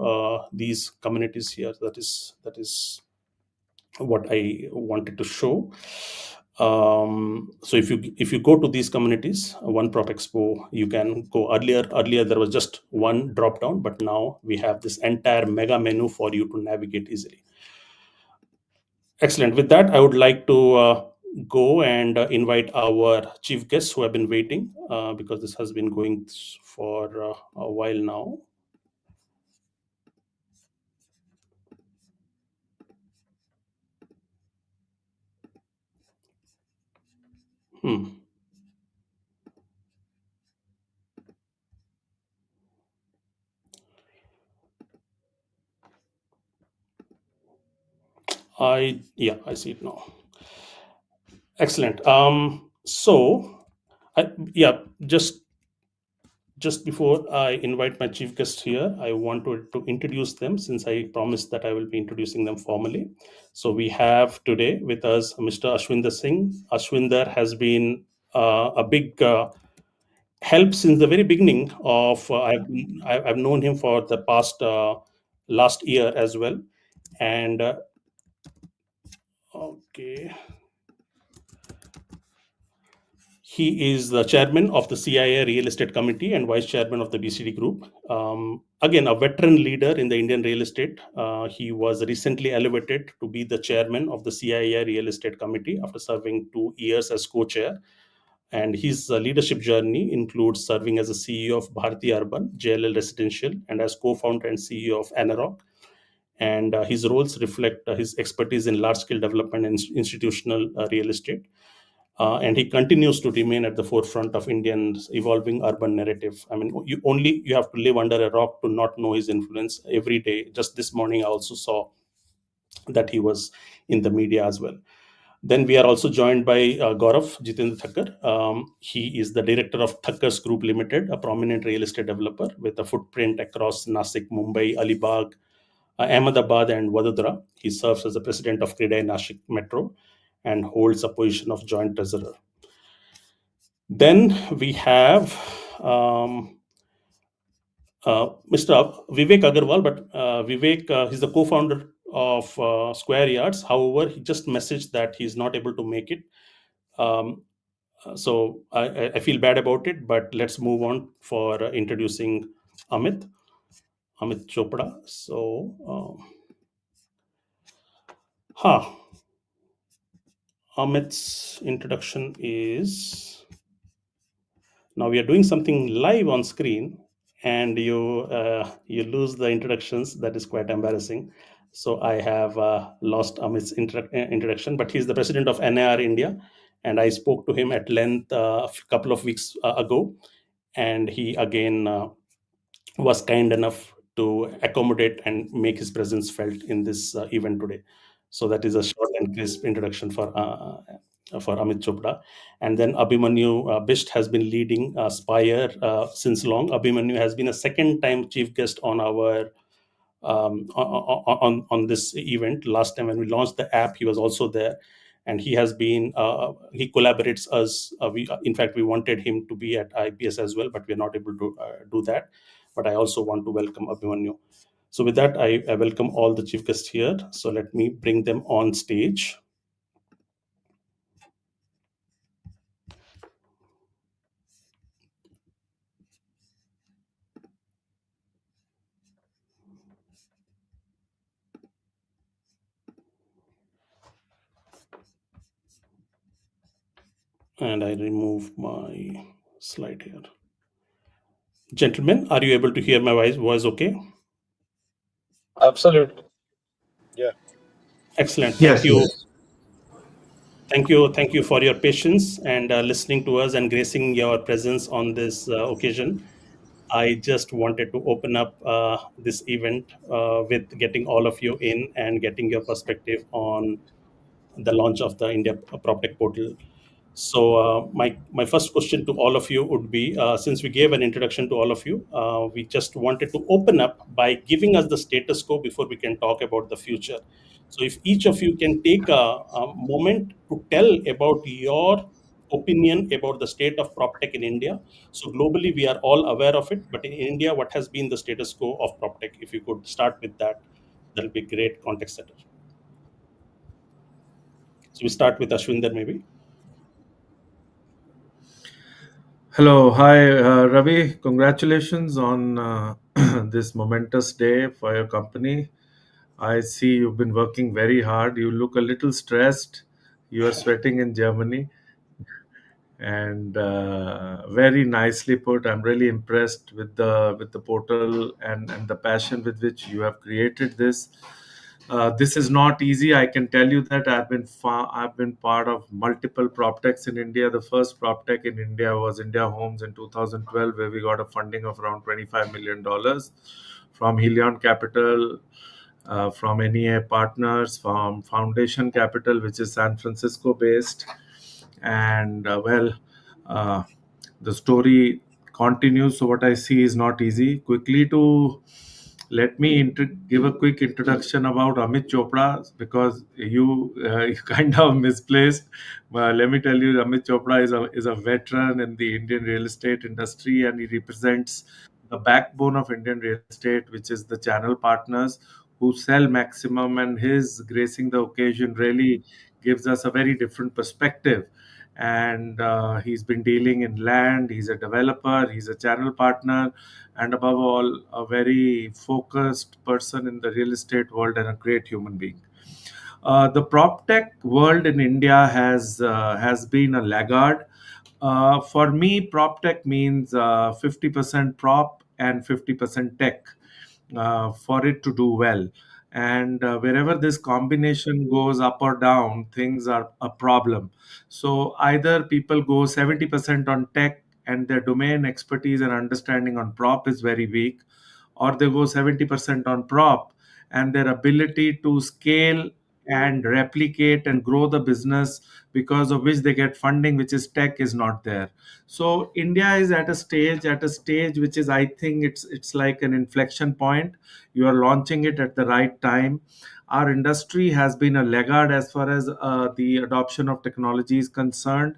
these communities here. That is what I wanted to show. So if you go to these communities, One Prop Expo, you can go earlier there was just one drop down, but now we have this entire mega menu for you to navigate easily. Excellent. With that, I would like to go and invite our chief guests who have been waiting because this has been going for a while now. I see it now. Excellent. So just before I invite my chief guest here, I wanted to introduce them since I promised that I will be introducing them formally. So we have today with us Mr. Ashwinder Singh. Ashwinder has been a big help since the very beginning of. I've known him for the past last year as well, and okay. He is the chairman of the CIA Real Estate Committee and vice chairman of the BCD Group. Again, a veteran leader in the Indian real estate. He was recently elevated to be the chairman of the CIA Real Estate Committee after serving 2 years as co-chair. And his leadership journey includes serving as a CEO of Bharti Urban, JLL Residential, and as co-founder and CEO of Anarock. And his roles reflect his expertise in large-scale development and institutional real estate. And he continues to remain at the forefront of Indians' evolving urban narrative. I mean, you have to live under a rock to not know his influence every day. Just this morning, I also saw that he was in the media as well. Then we are also joined by Gaurav Jitendra Thakkar. He is the director of Thakkar's Group Limited, a prominent real estate developer with a footprint across Nasik, Mumbai, Alibag, Ahmedabad, and Vadodara. He serves as the president of Kredai Nashik Metro and holds a position of joint treasurer. Then we have Mr. Vivek Agarwal, but Vivek is the co-founder of Square Yards. However, he just messaged that he's not able to make it. So I feel bad about it, but let's move on for introducing Amit Chopra. So, Amit's introduction is, now we are doing something live on screen and you lose the introductions. That is quite embarrassing. So I have lost Amit's introduction, but he's the president of NAR India. And I spoke to him at length a couple of weeks ago. And he again was kind enough to accommodate and make his presence felt in this event today. So that is a short and crisp introduction for Amit Chopra. And then Abhimanyu Bisht has been leading Spire since long. Abhimanyu has been a second-time chief guest on our on this event. Last time when we launched the app, he was also there, and he has been he collaborates us. In fact, we wanted him to be at IPS as well, but we are not able to do that. But I also want to welcome Abhimanyu. So with that, I welcome all the chief guests here. So let me bring them on stage. And I remove my slide here. Gentlemen, are you able to hear my voice okay? Absolutely. Yeah. Excellent. Yes, Thank you. yes. Thank you for your patience and listening to us and gracing your presence on this occasion. I just wanted to open up this event with getting all of you in and getting your perspective on the launch of the India PropTech portal. So my first question to all of you would be, since we gave an introduction to all of you, we just wanted to open up by giving us the status quo before we can talk about the future. So if each of you can take a moment to tell about your opinion about the state of PropTech in India. So globally, we are all aware of it, but in India, what has been the status quo of PropTech? If you could start with that, that'll be great context setter. So we start with Ashwinder, maybe. Hello, hi Ravi. Congratulations on this momentous day for your company. I see you've been working very hard. You look a little stressed. You are sweating in Germany, and very nicely put. I'm really impressed with the portal and the passion with which you have created this. This is not easy. I can tell you that I've been part of multiple PropTechs in India. The first PropTech in India was India Homes in 2012, where we got a funding of around $25 million from Helion Capital, from NEA Partners, from Foundation Capital, which is San Francisco based. And uh, the story continues. So what I see is not easy. Quickly to let me give a quick introduction about Amit Chopra, because you kind of misplaced. Let me tell you, Amit Chopra is a veteran in the Indian real estate industry, and he represents the backbone of Indian real estate, which is the channel partners who sell maximum, and his gracing the occasion really gives us a very different perspective. And he's been dealing in land. He's a developer, he's a channel partner, and above all, a very focused person in the real estate world and a great human being. The prop tech world in India has been a laggard. For me, prop tech means 50% prop and 50% tech for it to do well. And wherever this combination goes up or down, things are a problem. So either people go 70% on tech and their domain expertise and understanding on prop is very weak, or they go 70% on prop and their ability to scale and replicate and grow the business, because of which they get funding, which is tech, is not there. So India is at a stage which is, I think, it's like an inflection point. You are launching it at the right time. Our industry has been a laggard as far as the adoption of technology is concerned,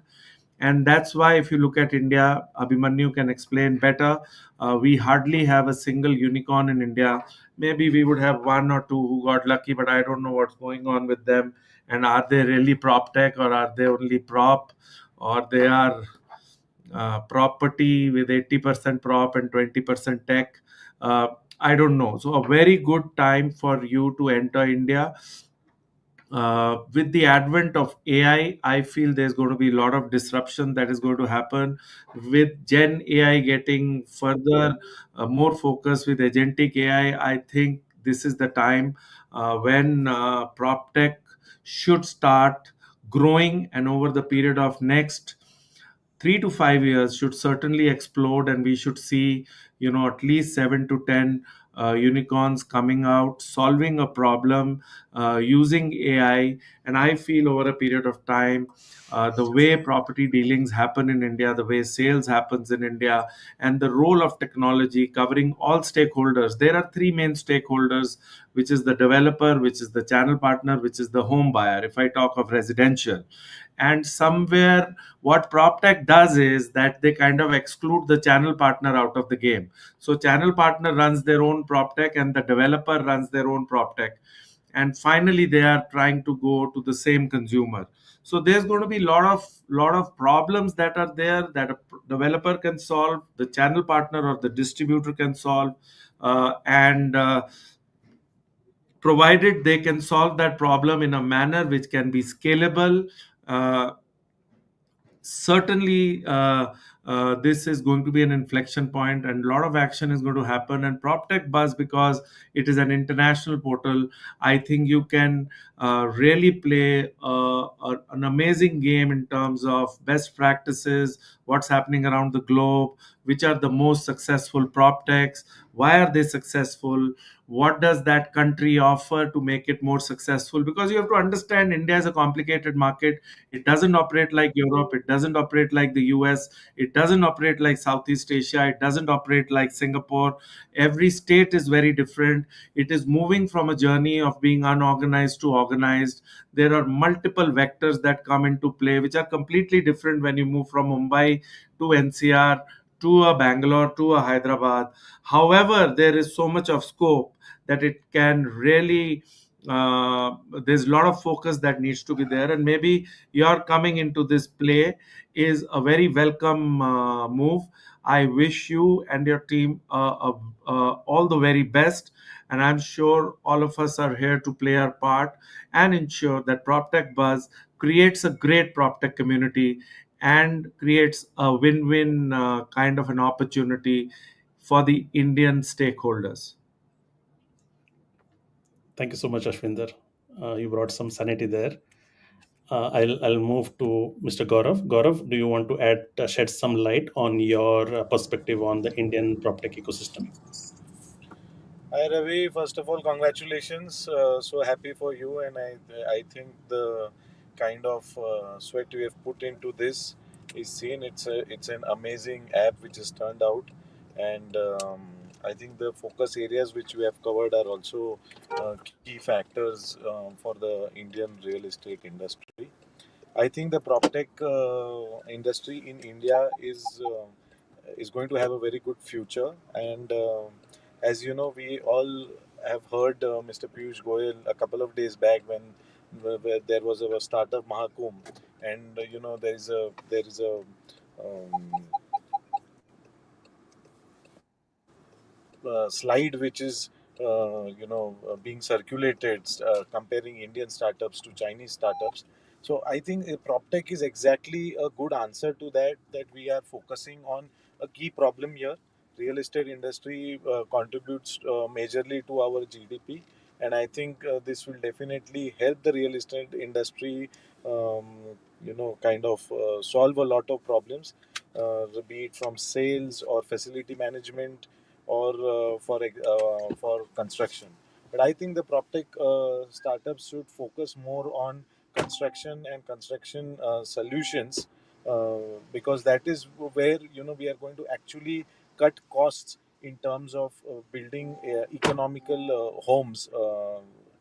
and that's why, if you look at India, Abhimanyu can explain better, we hardly have a single unicorn in India. Maybe we would have one or two who got lucky, but I don't know what's going on with them. And are they really prop tech, or are they only prop, or they are property with 80% prop and 20% tech? I don't know. So a very good time for you to enter India. With the advent of AI, I feel there's going to be a lot of disruption that is going to happen. With Gen AI getting further more focused with agentic AI, I think this is the time when prop tech should start growing, and over the period of next 3 to 5 years should certainly explode, and we should see, at least 7 to 10 unicorns coming out, solving a problem using AI. And I feel over a period of time, the way property dealings happen in India, the way sales happens in India, and the role of technology covering all stakeholders. There are three main stakeholders, which is the developer, which is the channel partner, which is the home buyer, if I talk of residential. And somewhere what PropTech does is that they kind of exclude the channel partner out of the game. So channel partner runs their own PropTech and the developer runs their own PropTech. And finally, they are trying to go to the same consumer. So there's going to be lot of problems that are there that a developer can solve, the channel partner or the distributor can solve, and provided they can solve that problem in a manner which can be scalable, certainly this is going to be an inflection point, and a lot of action is going to happen. And PropTech Buzz, because it is an international portal, I think you can really play an amazing game in terms of best practices, what's happening around the globe, which are the most successful PropTechs, why are they successful, what does that country offer to make it more successful. Because you have to understand, India is a complicated market. It doesn't operate like Europe, it doesn't operate like the US, it doesn't operate like Southeast Asia, it doesn't operate like Singapore. Every state is very different. It is moving from a journey of being unorganized to organized. There are multiple vectors that come into play, which are completely different when you move from Mumbai to NCR to a Bangalore to a Hyderabad. However, there is so much of scope that it can really there's a lot of focus that needs to be there, and maybe your coming into this play is a very welcome move. I wish you and your team all the very best, and I'm sure all of us are here to play our part and ensure that PropTech Buzz creates a great PropTech community and creates a win-win kind of an opportunity for the Indian stakeholders. Thank you so much, Ashwinder. You brought some sanity there. I'll move to Mr. Gaurav. Gaurav, do you want to shed some light on your perspective on the Indian PropTech ecosystem? Hi Ravi, first of all, congratulations. So happy for you, and I think the kind of sweat you have put into this is seen. It's an amazing app which has turned out, and I think the focus areas which we have covered are also key factors for the Indian real estate industry. I think the PropTech industry in India is going to have a very good future. And as you know, we all have heard Mr. Piyush Goyal a couple of days back when where there was a startup Mahakumbh, and you know there is a slide which is being circulated comparing Indian startups to Chinese startups. So I think PropTech is exactly a good answer to that. That we are focusing on a key problem here. Real estate industry contributes majorly to our GDP, and I think this will definitely help the real estate industry. Um, kind of solve a lot of problems, be it from sales or facility management or for construction. But I think the PropTech startups should focus more on construction and construction solutions, uh, because that is where we are going to actually cut costs in terms of building economical homes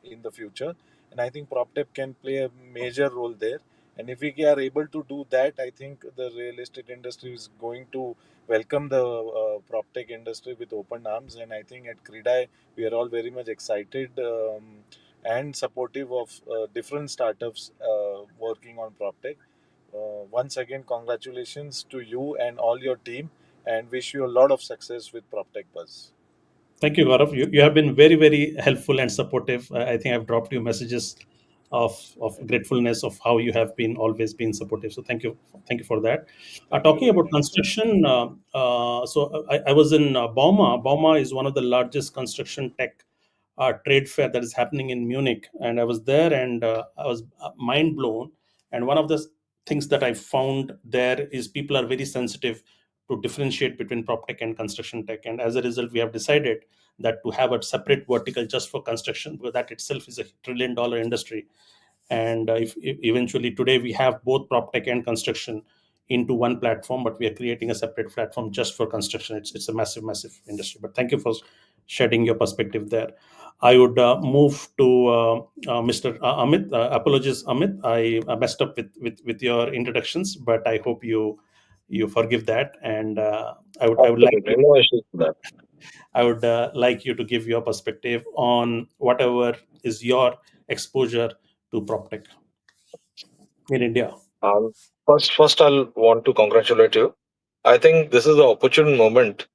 in the future. And I think PropTech can play a major role there. And if we are able to do that, I think the real estate industry is going to welcome the PropTech industry with open arms. And I think at Credai, we are all very much excited and supportive of different startups working on PropTech. Once again, congratulations to you and all your team, and wish you a lot of success with PropTech Buzz. Thank you, Gaurav. You have been very, very helpful and supportive. I think I've dropped you messages of gratefulness of how you have been always been supportive. So thank you for that. Talking about construction, I was in Bauma. Bauma is one of the largest construction tech trade fair that is happening in Munich, and I was there, and I was mind blown. And one of the things that I found there is people are very sensitive to differentiate between prop tech and construction tech, and as a result, we have decided that to have a separate vertical just for construction, because that itself is a $1 trillion industry. And if eventually today we have both prop tech and construction into one platform, but we are creating a separate platform just for construction. It's a massive industry. But thank you for shedding your perspective there. I would move to Mr. Amit. Apologies, Amit. I messed up with your introductions, but I hope you forgive that. And I would like to, No issues with that. I would like you to give your perspective on whatever is your exposure to PropTech in India. Um, first, I'll want to congratulate you. I think this is an opportune moment.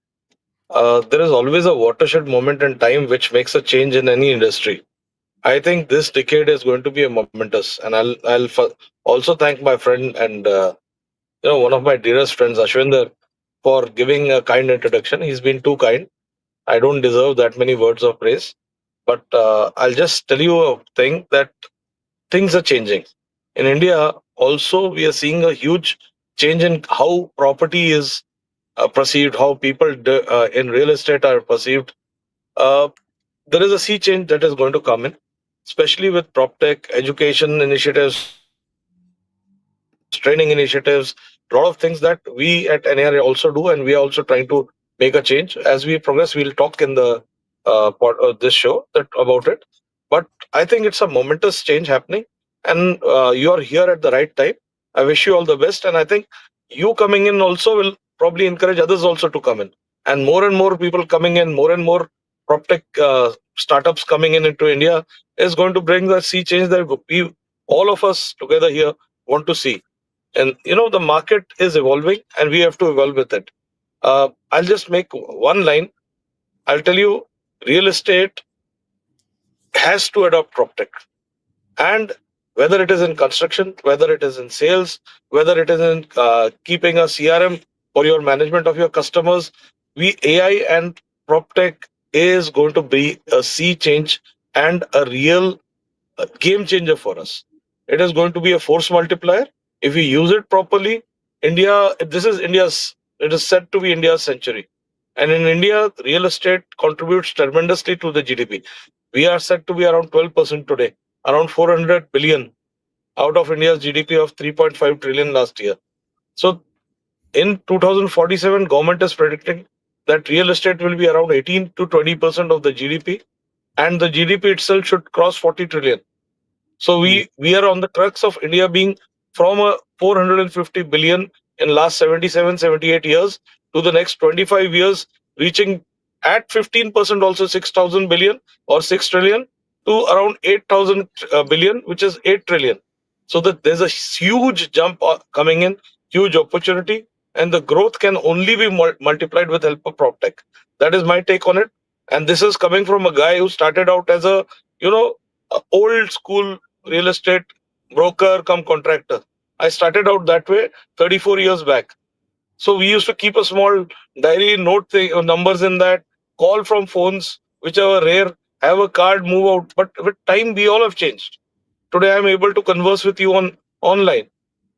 There is always a watershed moment in time which makes a change in any industry. I think this decade is going to be a momentous, and also thank my friend and one of my dearest friends, Ashwinder, for giving a kind introduction. He's been too kind. I don't deserve that many words of praise. But I'll just tell you a thing that things are changing. In India, also, we are seeing a huge change in how property is perceived, how people in real estate are perceived. Uh, there is a sea change that is going to come in, especially with PropTech, education initiatives, training initiatives, a lot of things that we at NAR also do, and we are also trying to make a change. As we progress, we'll talk in the this show about it. But I think it's a momentous change happening, and you are here at the right time. I wish you all the best, and I think you coming in also will probably encourage others also to come in, and more people coming in, more PropTech startups coming in into India is going to bring the sea change that we all of us together here want to see. And the market is evolving, and we have to evolve with it. I'll just make one line. I'll tell you, real estate has to adopt PropTech. And whether it is in construction, whether it is in sales, whether it is in keeping a CRM for your management of your customers, we AI and PropTech is going to be a sea change and a real game changer for us. It is going to be a force multiplier. If we use it properly, it is said to be India's century. And in India, real estate contributes tremendously to the GDP. We are said to be around 12% today, around 400 billion out of India's GDP of 3.5 trillion last year. So in 2047, government is predicting that real estate will be around 18 to 20% of the GDP, and the GDP itself should cross 40 trillion. So we are on the crux of India being from a 450 billion in last 77, 78 years to the next 25 years reaching at 15% also 6,000 billion or 6 trillion to around 8,000 billion, which is 8 trillion. So that there's a huge jump coming in, huge opportunity, and the growth can only be multiplied with help of PropTech. That is my take on it. And this is coming from a guy who started out as a old school real estate broker come contractor. I started out that way 34 years back. So we used to keep a small diary, note numbers in that, call from phones, which are rare, have a card, move out. But with time, we all have changed. Today, I'm able to converse with you on online,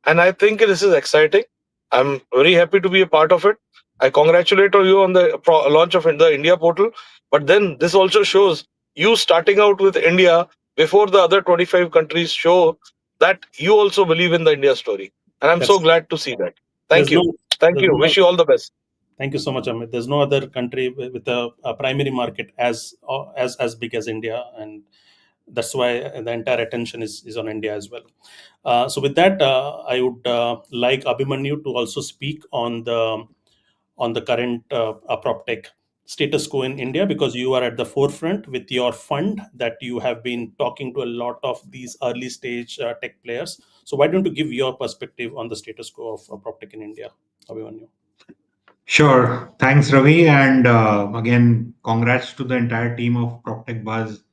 and I think this is exciting. I'm very happy to be a part of it. I congratulate you on the launch of the India portal. But then this also shows you starting out with India before the other 25 countries show that you also believe in the India story. And I'm so That's glad to see that. Thank there's you. no Thank there's you. no Wish you all the best. Thank you so much, Amit. There's no other country with a primary market as big as India, and that's why the entire attention is on India as well. So with that, I would like Abhimanyu to also speak on the current PropTech status quo in India, because you are at the forefront with your fund that you have been talking to a lot of these early stage tech players. So why don't you give your perspective on the status quo of PropTech in India, Abhimanyu? Sure. Thanks, Ravi. And again, congrats to the entire team of PropTech Buzz.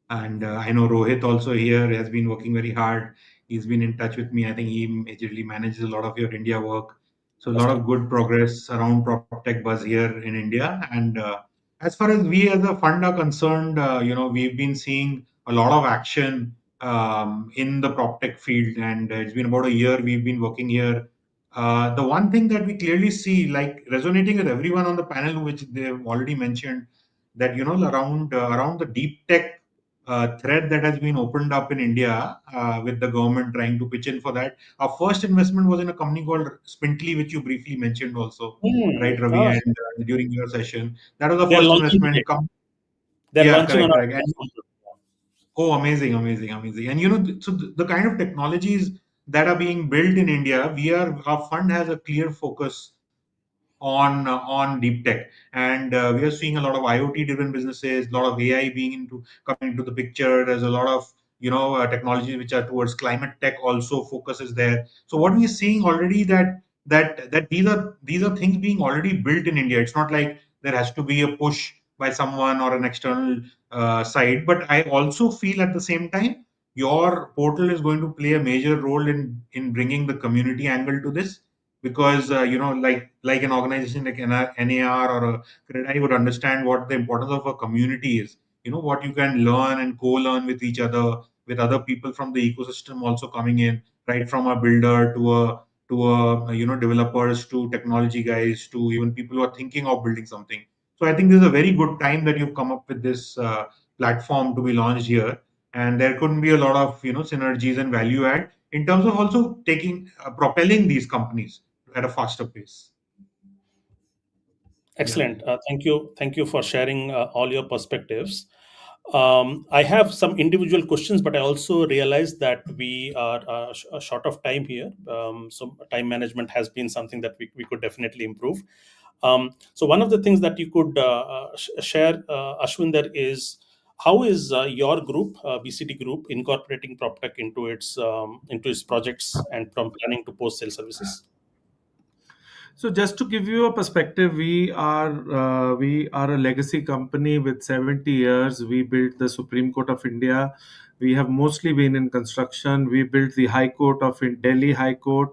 And I know Rohit also here has been working very hard. He's been in touch with me. I think he majorly manages a lot of your India work. So a lot of good progress around PropTech Buzz here in India. And as far as we as a fund are concerned, we've been seeing a lot of action in the PropTech field. And it's been about a year we've been working here. The one thing that we clearly see, like resonating with everyone on the panel, which they've already mentioned, that around the deep tech thread that has been opened up in India with the government trying to pitch in for that. Our first investment was in a company called Spintly, which you briefly mentioned also, right, Ravi, Oh, and during your session, that was the they're first launching investment. today. They're Yeah, launching on correct, our correct. And platform. oh, amazing, amazing, amazing. And so the kind of technologies that are being built in India, our fund has a clear focus on deep tech, and we are seeing a lot of IoT driven businesses, a lot of AI coming into the picture. There's a lot of technologies which are towards climate tech also focuses there. So what we're seeing already that these are things being already built in India. It's not like there has to be a push by someone or an external side. But I also feel at the same time your portal is going to play a major role in bringing the community angle to this. because like an organization like NAR or a CREDI would understand what the importance of a community is. What you can learn and co-learn with each other, with other people from the ecosystem also coming in, right from a builder to a developers to technology guys to even people who are thinking of building something. So I think this is a very good time that you've come up with this platform to be launched here, and there couldn't be a lot of synergies and value add in terms of also taking propelling these companies at a faster pace. Yeah. Excellent. Thank you. Thank you for sharing all your perspectives. I have some individual questions, but I also realize that we are short of time here. So time management has been something that we could definitely improve. So one of the things that you could share, Ashwinder, is how is your group, BCD Group, incorporating PropTech into its projects and from planning to post sale services? So just to give you a perspective, we are a legacy company with 70 years. We built the Supreme Court of India. We have mostly been in construction. We built the High Court of Delhi High Court.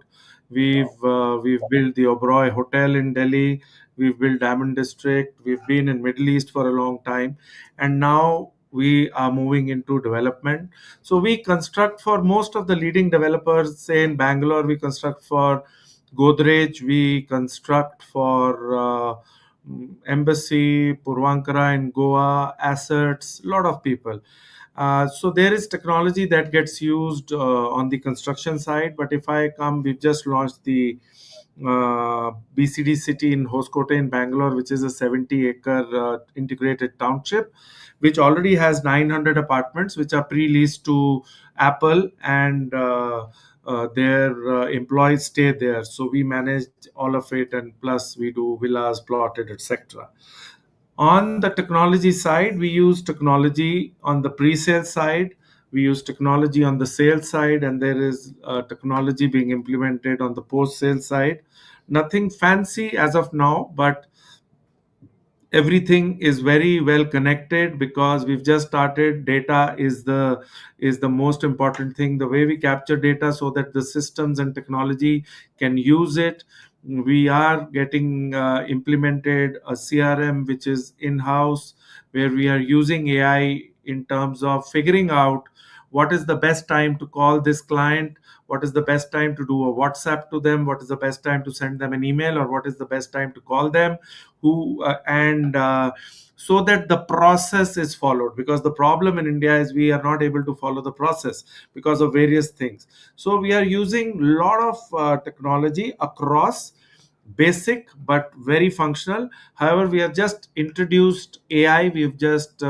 We've built the Oberoi Hotel in Delhi. We've built Diamond District. We've been in Middle East for a long time, and now we are moving into development. So we construct for most of the leading developers. Say in Bangalore, we construct for Godrej, we construct for Embassy, Purvankara in Goa, Assets, a lot of people. So there is technology that gets used on the construction side. But if I come, we've just launched the BCD City in Hoskote in Bangalore, which is a 70-acre integrated township, which already has 900 apartments, which are pre-leased to Apple, and their employees stay there. So we manage all of it, and plus we do villas, plotted, etc. On the technology side, we use technology on the pre-sale side. We use technology on the sales side, and there is technology being implemented on the post-sale side. Nothing fancy as of now, but everything is very well connected because we've just started. Data is the most important thing, the way we capture data so that the systems and technology can use it. We are getting implemented a CRM which is in house, where we are using AI in terms of figuring out what is the best time to call this client, what is the best time to do a WhatsApp to them, what is the best time to send them an email, or what is the best time to call them, who and so that the process is followed. Because the problem in India is we are not able to follow the process because of various things. So we are using a lot of technology across, basic but very functional. However, we have just introduced AI. We've just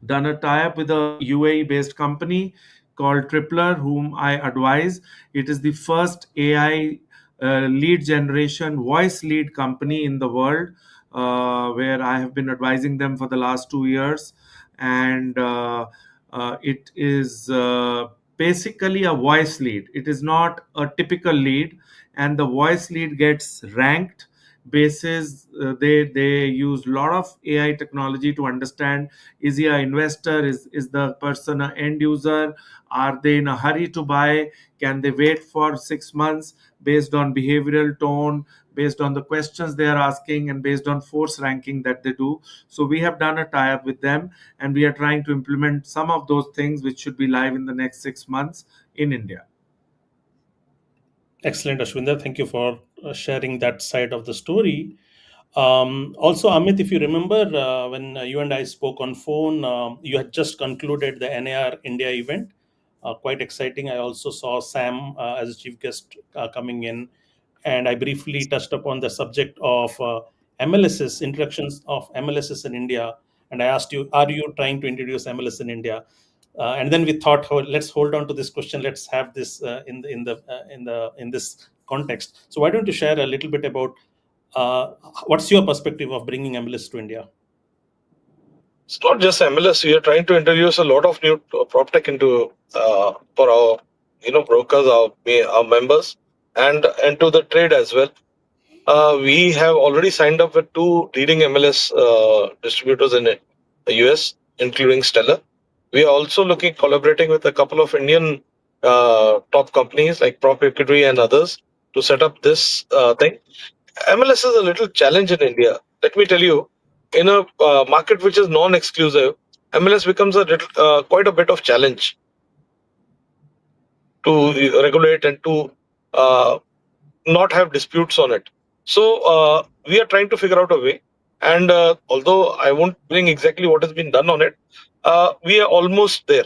done a tie-up with a UAE based company called Tripler, whom I advise. It is the first AI lead generation voice lead company in the world, where I have been advising them for the last 2 years. And it is basically a voice lead. It is not a typical lead, and the voice lead gets ranked basis. They use a lot of AI technology to understand, is he an investor, is the person an end user, are they in a hurry to buy, can they wait for 6 months, based on behavioral tone, based on the questions they are asking, and based on force ranking that they do. So we have done a tie-up with them, and we are trying to implement some of those things which should be live in the next 6 months in India. Excellent, Ashwinder. Thank you for sharing that side of the story. Also, Amit, if you remember, when you and I spoke on phone, you had just concluded the NAR India event. Quite exciting. I also saw Sam as a chief guest coming in, and I briefly touched upon the subject of MLSs, introductions of MLSs in India. And I asked you, are you trying to introduce MLS in India? And then we thought, oh, let's hold on to this question. Let's have this in this context. So why don't you share a little bit about what's your perspective of bringing MLS to India? It's not just MLS. We are trying to introduce a lot of new PropTech into for our brokers, our members, and to the trade as well. We have already signed up with 2 leading MLS distributors in the US, including Stellar. We are also collaborating with a couple of Indian top companies like Prop Equity and others to set up this thing. MLS is a little challenge in India. Let me tell you, in a market which is non-exclusive, MLS becomes a little, quite a bit of challenge to regulate and to uh, not have disputes on it. So we are trying to figure out a way. And although I won't bring exactly what has been done on it, we are almost there.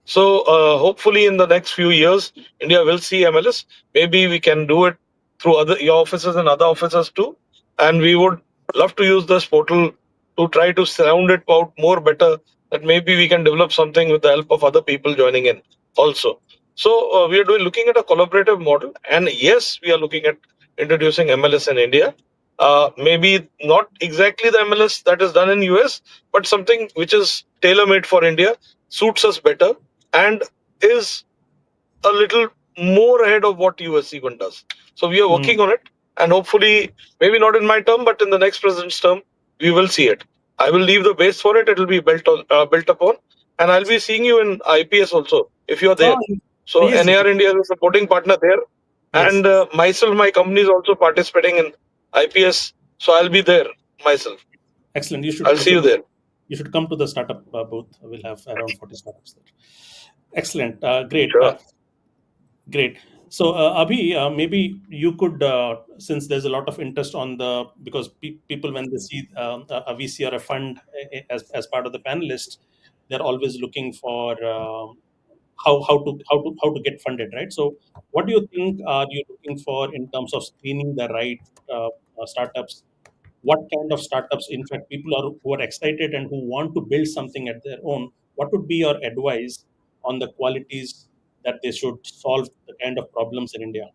So hopefully in the next few years, India will see MLS. Maybe we can do it through other your offices and other offices too. And we would love to use this portal to try to sound it out more better. That maybe we can develop something with the help of other people joining in also. So we are looking at a collaborative model, and yes, we are looking at introducing MLS in India. Maybe not exactly the MLS that is done in US, but something which is tailor made for India, suits us better, and is a little more ahead of what US even does. So we are working on it, and hopefully, maybe not in my term, but in the next president's term, we will see it. I will leave the base for it; it will be built upon, and I'll be seeing you in IPS also if you are there. Oh, So yes, NAR India is a supporting partner there, yes. and myself, my company is also participating in IPS, so I'll be there myself. Excellent. I'll see you there. You should come to the startup booth. We'll have around 40 startups there. Excellent. Great. Sure. Great. So, Abhi, maybe you could, since there's a lot of interest on the, because people, when they see a VC or a fund as part of the panelists, they're always looking for how to get funded, right? So, what do you think are you looking for in terms of screening the right startups? What kind of startups, in fact, people are who are excited and who want to build something at their own? What would be your advice on the qualities that they should solve the kind of problems in India?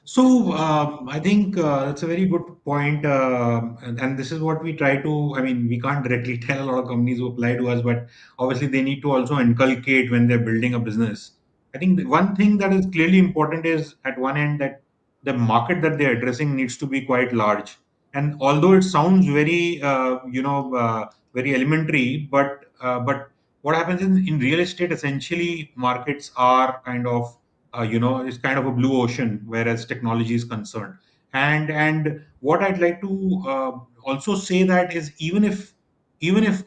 So I think that's a very good point, and this is what we try to. I mean, we can't directly tell a lot of companies who apply to us, but obviously they need to also inculcate when they're building a business. I think the one thing that is clearly important is at one end that the market that they're addressing needs to be quite large. And although it sounds very, very elementary, but what happens in real estate, essentially, markets are kind of it's kind of a blue ocean whereas technology is concerned. And what I'd like to also say that is even if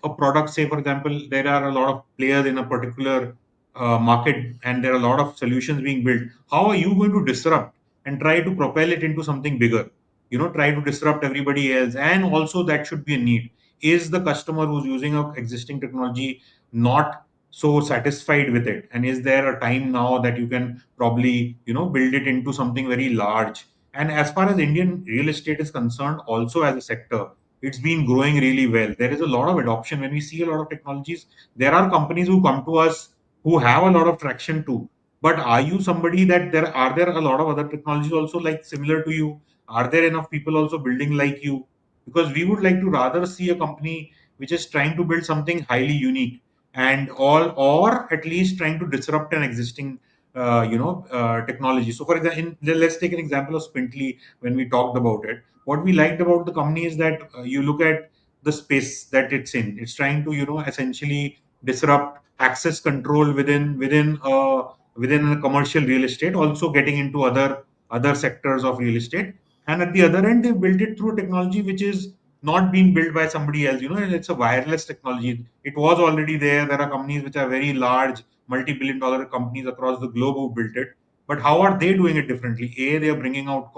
a product, say for example, there are a lot of players in a particular market and there are a lot of solutions being built, how are you going to disrupt and try to propel it into something bigger? Try to disrupt everybody else. And also that should be a need. Is the customer who's using a existing technology not so satisfied with it, and is there a time now that you can probably build it into something very large? And as far as Indian real estate is concerned, also as a sector, it's been growing really well. There is a lot of adoption. When we see a lot of technologies, there are companies who come to us who have a lot of traction too. But are you somebody that there a lot of other technologies also like similar to you? Are there enough people also building like you? Because we would like to rather see a company which is trying to build something highly unique, and all, or at least trying to disrupt an existing technology. So for example, let's take an example of Spintly. When we talked about it, what we liked about the company is that you look at the space that it's in. It's trying to essentially disrupt access control within a commercial real estate, also getting into other sectors of real estate. And at the other end, they built it through a technology which is not being built by somebody else. It's a wireless technology. It was already there. There are companies which are very large, multi-billion dollar companies across the globe who built it. But how are they doing it differently? A, they are bringing down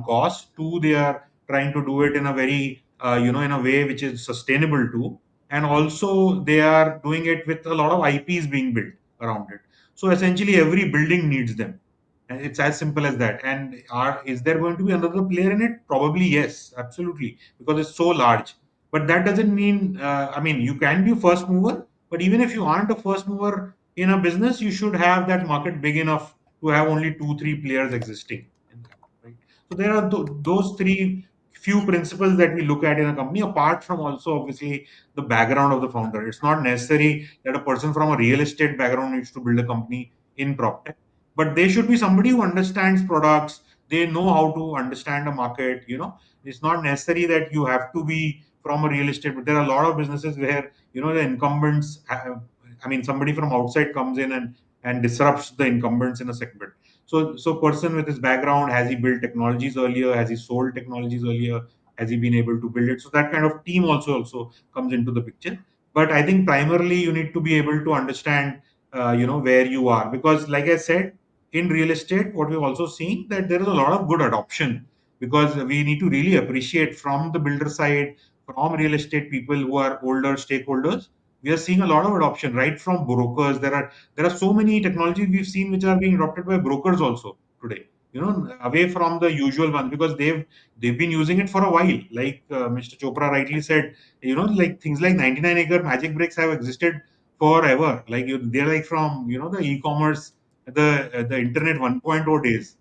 costs. Two, they are trying to do it in a very, in a way which is sustainable too. And also they are doing it with a lot of IPs being built around it. So essentially every building needs them. And it's as simple as that. And is there going to be another player in it? Probably yes, absolutely, because it's so large. But that doesn't mean, I mean, you can be a first mover, but even if you aren't a first mover in a business, you should have that market big enough to have only two, three players existing in that, right? So there are those three few principles that we look at in a company, apart from also obviously the background of the founder. It's not necessary that a person from a real estate background needs to build a company in PropTech, but they should be somebody who understands products. They know how to understand a market. It's not necessary that you have to be from a real estate, but there are a lot of businesses where the incumbents, I mean, somebody from outside comes in and disrupts the incumbents in a segment. So person with his background, has he built technologies earlier? Has he sold technologies earlier? Has he been able to build it? So that kind of team also comes into the picture. But I think primarily you need to be able to understand, where you are, because like I said, in real estate, what we're also seeing that there is a lot of good adoption, because we need to really appreciate from the builder side, from real estate people who are older stakeholders. We are seeing a lot of adoption right from brokers. There are so many technologies we've seen which are being adopted by brokers also today. Away from the usual one, because they've been using it for a while. Like Mr. Chopra rightly said, like things like 99-acre magic bricks have existed forever. Like they're like from the e-commerce, the internet 1.0 days.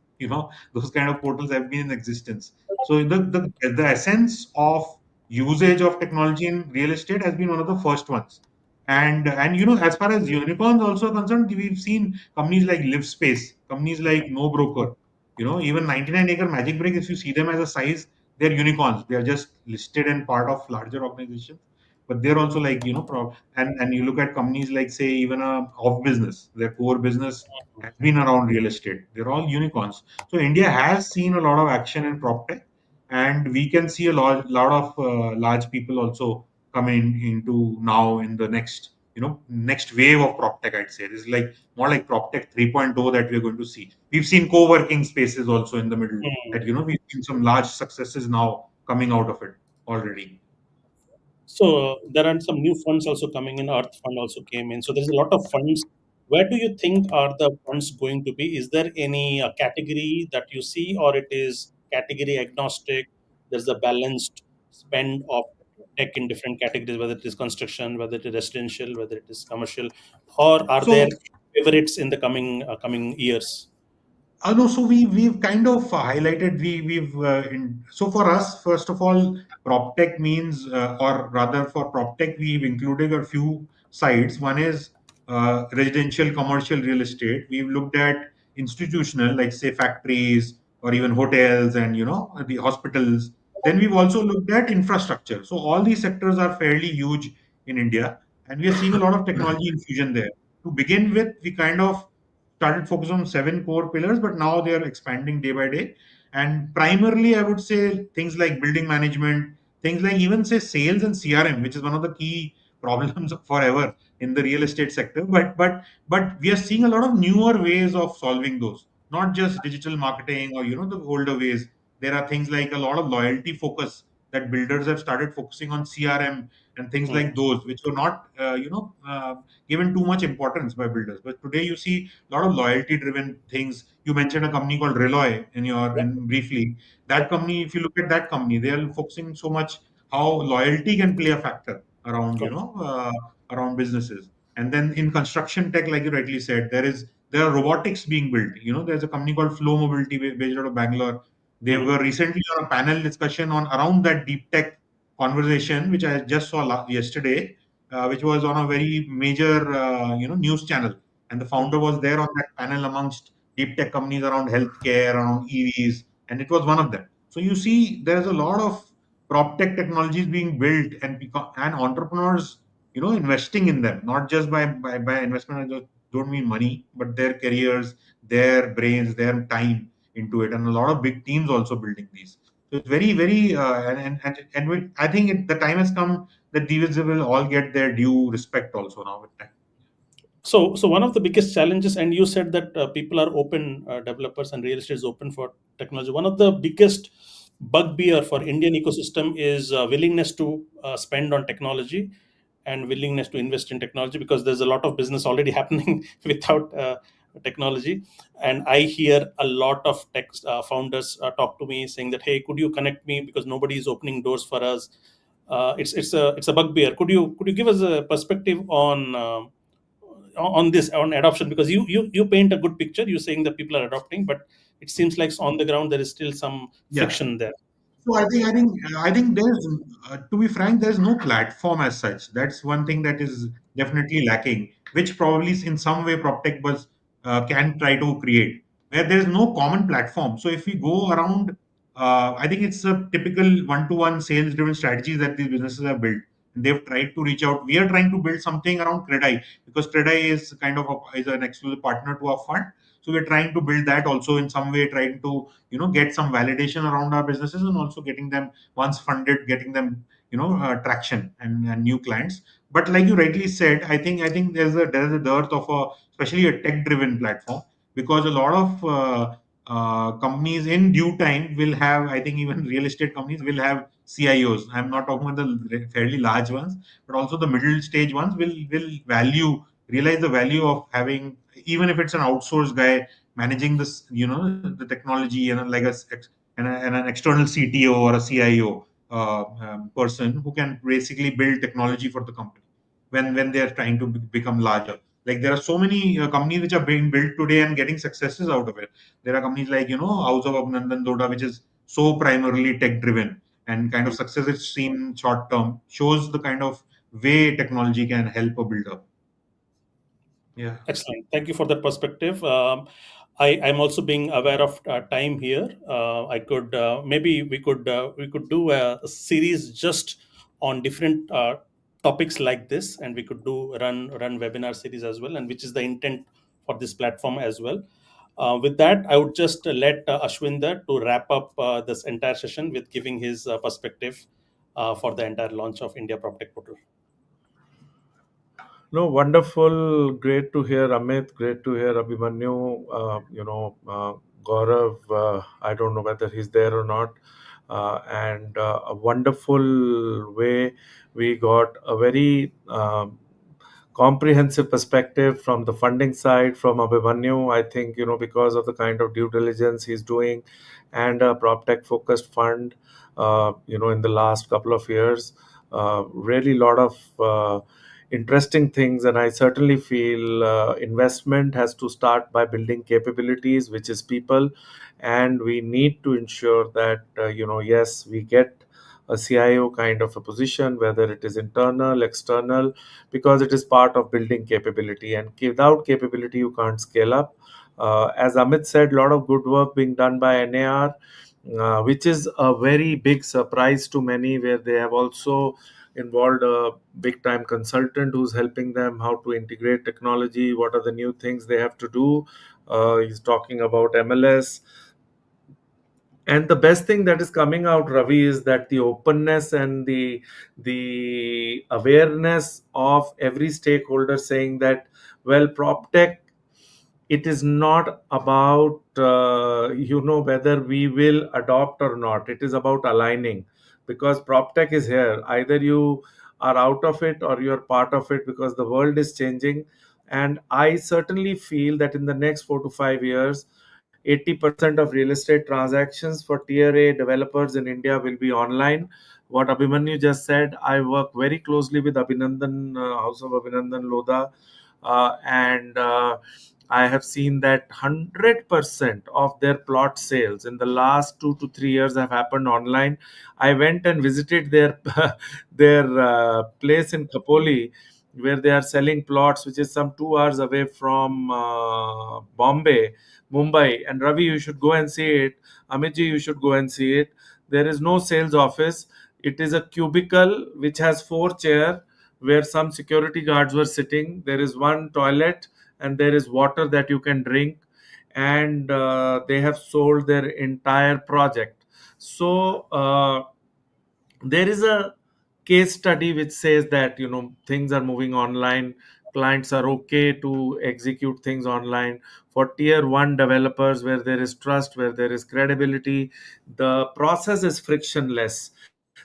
Those kind of portals have been in existence. So the essence of usage of technology in real estate has been one of the first ones. And as far as unicorns also concerned, we've seen companies like LiveSpace, companies like No Broker, even 99-acre Magic Brick, if you see them as a size, they're unicorns. They are just listed and part of larger organizations, but they're also like and you look at companies like, say, even off business, their core business has been around real estate. They're all unicorns. So India has seen a lot of action in prop tech, and we can see a lot of large people also coming into now in the next wave of prop tech. I'd say this is like more like prop tech 3.0 that we're going to see. We've seen co-working spaces also in the middle, that we've seen some large successes now coming out of it already. So there are some new funds also coming in. Earth Fund also came in. So there's a lot of funds. Where do you think are the funds going to be? Is there any category that you see, or it is category agnostic? There's a balanced spend of tech in different categories, whether it is construction, whether it is residential, whether it is commercial, or are there So favorites in the coming years? No, so we've kind of highlighted so for us, first of all, prop tech means, or rather for prop tech, we've included a few sides. One is residential, commercial real estate. We've looked at institutional, like say factories or even hotels and the hospitals. Then we've also looked at infrastructure. So all these sectors are fairly huge in India, and we are seeing a lot of technology infusion there. To begin with, we kind of started focus on 7 core pillars, but now they are expanding day by day. And primarily, I would say things like building management, things like even say sales and CRM, which is one of the key problems forever in the real estate sector. But we are seeing a lot of newer ways of solving those, not just digital marketing or the older ways. There are things like a lot of loyalty focus that builders have started focusing on CRM and things like those, which were not given too much importance by builders. But today you see a lot of loyalty driven things. You mentioned a company called Reloy in briefly. That company, if you look at that company, they are focusing so much how loyalty can play a factor around around businesses. And then in construction tech, like you rightly said, there are robotics being built. There's a company called Flow Mobility based out of Bangalore. They were recently on a panel discussion on around that deep tech conversation, which I just saw yesterday, which was on a very major news channel, and the founder was there on that panel amongst deep tech companies around healthcare, around EVs, and it was one of them. So you see, there's a lot of prop tech technologies being built, and entrepreneurs, investing in them, not just by investment. I just don't mean money, but their careers, their brains, their time into it, and a lot of big teams also building these. So it's very, very, I think the time has come that these will all get their due respect also now with time. So one of the biggest challenges, and you said that people are open, developers and real estate is open for technology. One of the biggest bugbear for Indian ecosystem is willingness to spend on technology and willingness to invest in technology, because there's a lot of business already happening without technology. And I hear a lot of tech founders talk to me saying that, hey, could you connect me, because nobody is opening doors for us. It's a bugbear. Could you give us a perspective on this, on adoption, because you paint a good picture, you're saying that people are adopting, but it seems like on the ground there is still some Yeah. friction there. So I think there's, to be frank, there's no platform as such. That's one thing that is definitely lacking, which probably in some way PropTech Buzz can try to create, where there's no common platform. So if we go around, I think it's a typical one-to-one sales-driven strategies that these businesses have built. They've tried to reach out. We are trying to build something around Credai, because Credai is kind of is an exclusive partner to our fund. So we're trying to build that also in some way, trying to get some validation around our businesses, and also getting them, once funded, getting them traction and new clients. But like you rightly said, I think there's a dearth of especially a tech driven platform, because a lot of companies in due time will have, I think even real estate companies will have CIOs. I'm not talking about the fairly large ones, but also the middle stage ones will realize the value of having, even if it's an outsourced guy managing this, the technology, like and an external CTO or a CIO person who can basically build technology for the company when they are trying to become larger. Like there are so many companies which are being built today and getting successes out of it. There are companies like House of Abhinandan Lodha, which is so primarily tech driven, and kind of success it's seen short term shows the kind of way technology can help a builder. Yeah. Excellent. Thank you for that perspective. I'm also being aware of time here. I could maybe we could do a series just on different topics like this, and we could do run webinar series as well, and which is the intent for this platform as well. With that, I would just let Ashwinder to wrap up this entire session with giving his perspective for the entire launch of India PropTech portal. No, wonderful. Great to hear Amit. Great to hear Abhimanyu. Gaurav. I don't know whether he's there or not. And a wonderful way we got a very comprehensive perspective from the funding side from Abhimanyu. I think because of the kind of due diligence he's doing, and a PropTech focused fund, in the last couple of years, really lot of interesting things. And I certainly feel investment has to start by building capabilities, which is people, and we need to ensure that yes, we get a CIO kind of a position, whether it is internal, external, because it is part of building capability. And without capability, you can't scale up. As Amit said, a lot of good work being done by NAR, which is a very big surprise to many, where they have also involved a big time consultant who's helping them how to integrate technology, what are the new things they have to do. He's talking about MLS. And the best thing that is coming out, Ravi, is that the openness and the awareness of every stakeholder saying that, well, PropTech, it is not about whether we will adopt or not. It is about aligning, because PropTech is here. Either you are out of it or you're part of it, because the world is changing. And I certainly feel that in the next 4 to 5 years, 80% of real estate transactions for tier A developers in India will be online. What Abhimanyu just said, I work very closely with House of Abhinandan Lodha, and I have seen that 100% of their plot sales in the last 2 to 3 years have happened online. I went and visited their their place in Kapoli, where they are selling plots, which is some 2 hours away from Mumbai. And Ravi, you should go and see it. Amitji, you should go and see it. There is no sales office. It is a cubicle which has 4 chairs where some security guards were sitting. There is one toilet and there is water that you can drink. And they have sold their entire project. So there is a case study which says that things are moving online. Clients are okay to execute things online. For tier 1 developers, where there is trust, where there is credibility, the process is frictionless.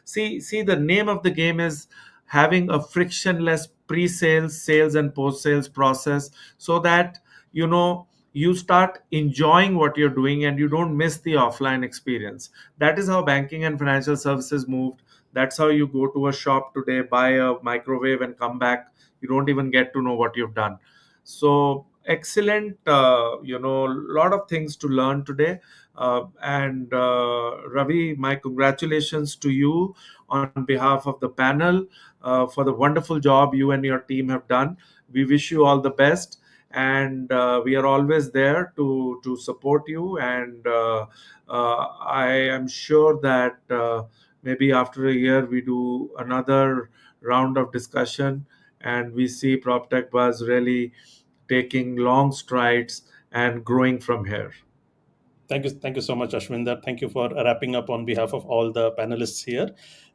See, the name of the game is having a frictionless pre-sales, sales, and post-sales process, so that you start enjoying what you're doing and you don't miss the offline experience. That is how banking and financial services moved. That's how you go to a shop today, buy a microwave, and come back. You don't even get to know what you've done. So excellent, lot of things to learn today. And Ravi, my congratulations to you on behalf of the panel for the wonderful job you and your team have done. We wish you all the best, and we are always there to support you. And I am sure that maybe after a year we do another round of discussion, and we see PropTech Buzz really taking long strides and growing from here. Thank you so much, Ashwinder. Thank you for wrapping up on behalf of all the panelists here.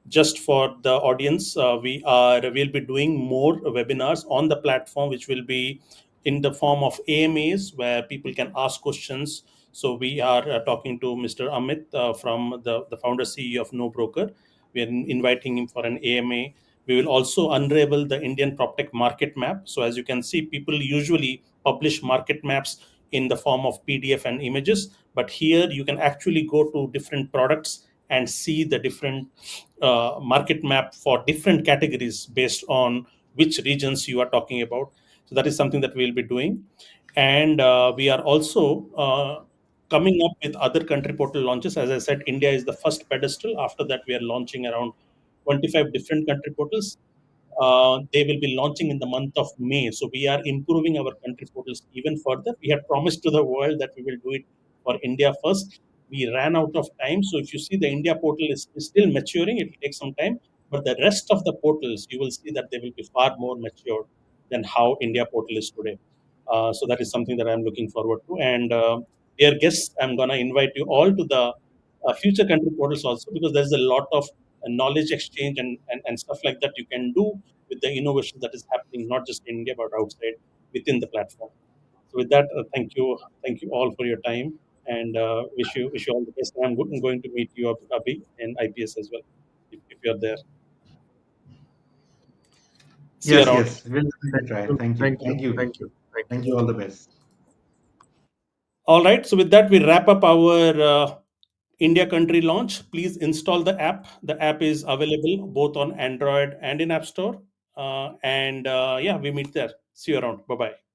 Just for the audience, we'll be doing more webinars on the platform, which will be in the form of AMAs where people can ask questions. So we are talking to Mr. Amit from the founder CEO of No Broker. We are inviting him for an AMA. We will also unravel the Indian PropTech market map. So as you can see, people usually publish market maps in the form of PDF and images, but here you can actually go to different products and see the different market map for different categories based on which regions you are talking about. So that is something that we'll be doing. And we are also coming up with other country portal launches. As I said, India is the first pedestal. After that, we are launching around 25 different country portals. They will be launching in the month of May. So we are improving our country portals even further. We had promised to the world that we will do it for India first. We ran out of time. So if you see, the India portal is still maturing, it will take some time. But the rest of the portals, you will see that they will be far more matured than how India portal is today. So that is something that I'm looking forward to. And dear guests, I'm going to invite you all to the future country portals also, because there's a lot of knowledge exchange and stuff like that you can do with the innovation that is happening, not just in India, but outside within the platform. So with that, thank you all for your time, and wish you all the best. I'm going to meet you, Abhi, in IPS as well, if you're there. See you Yes, around. yes. We'll definitely try. Thank you. Thank you. Thank you. Thank you. Thank Thank you. you. All the best. All right. So with that, we wrap up our India country launch. Please install the app. The app is available both on Android and in App Store. And yeah, we meet there. See you around. Bye bye.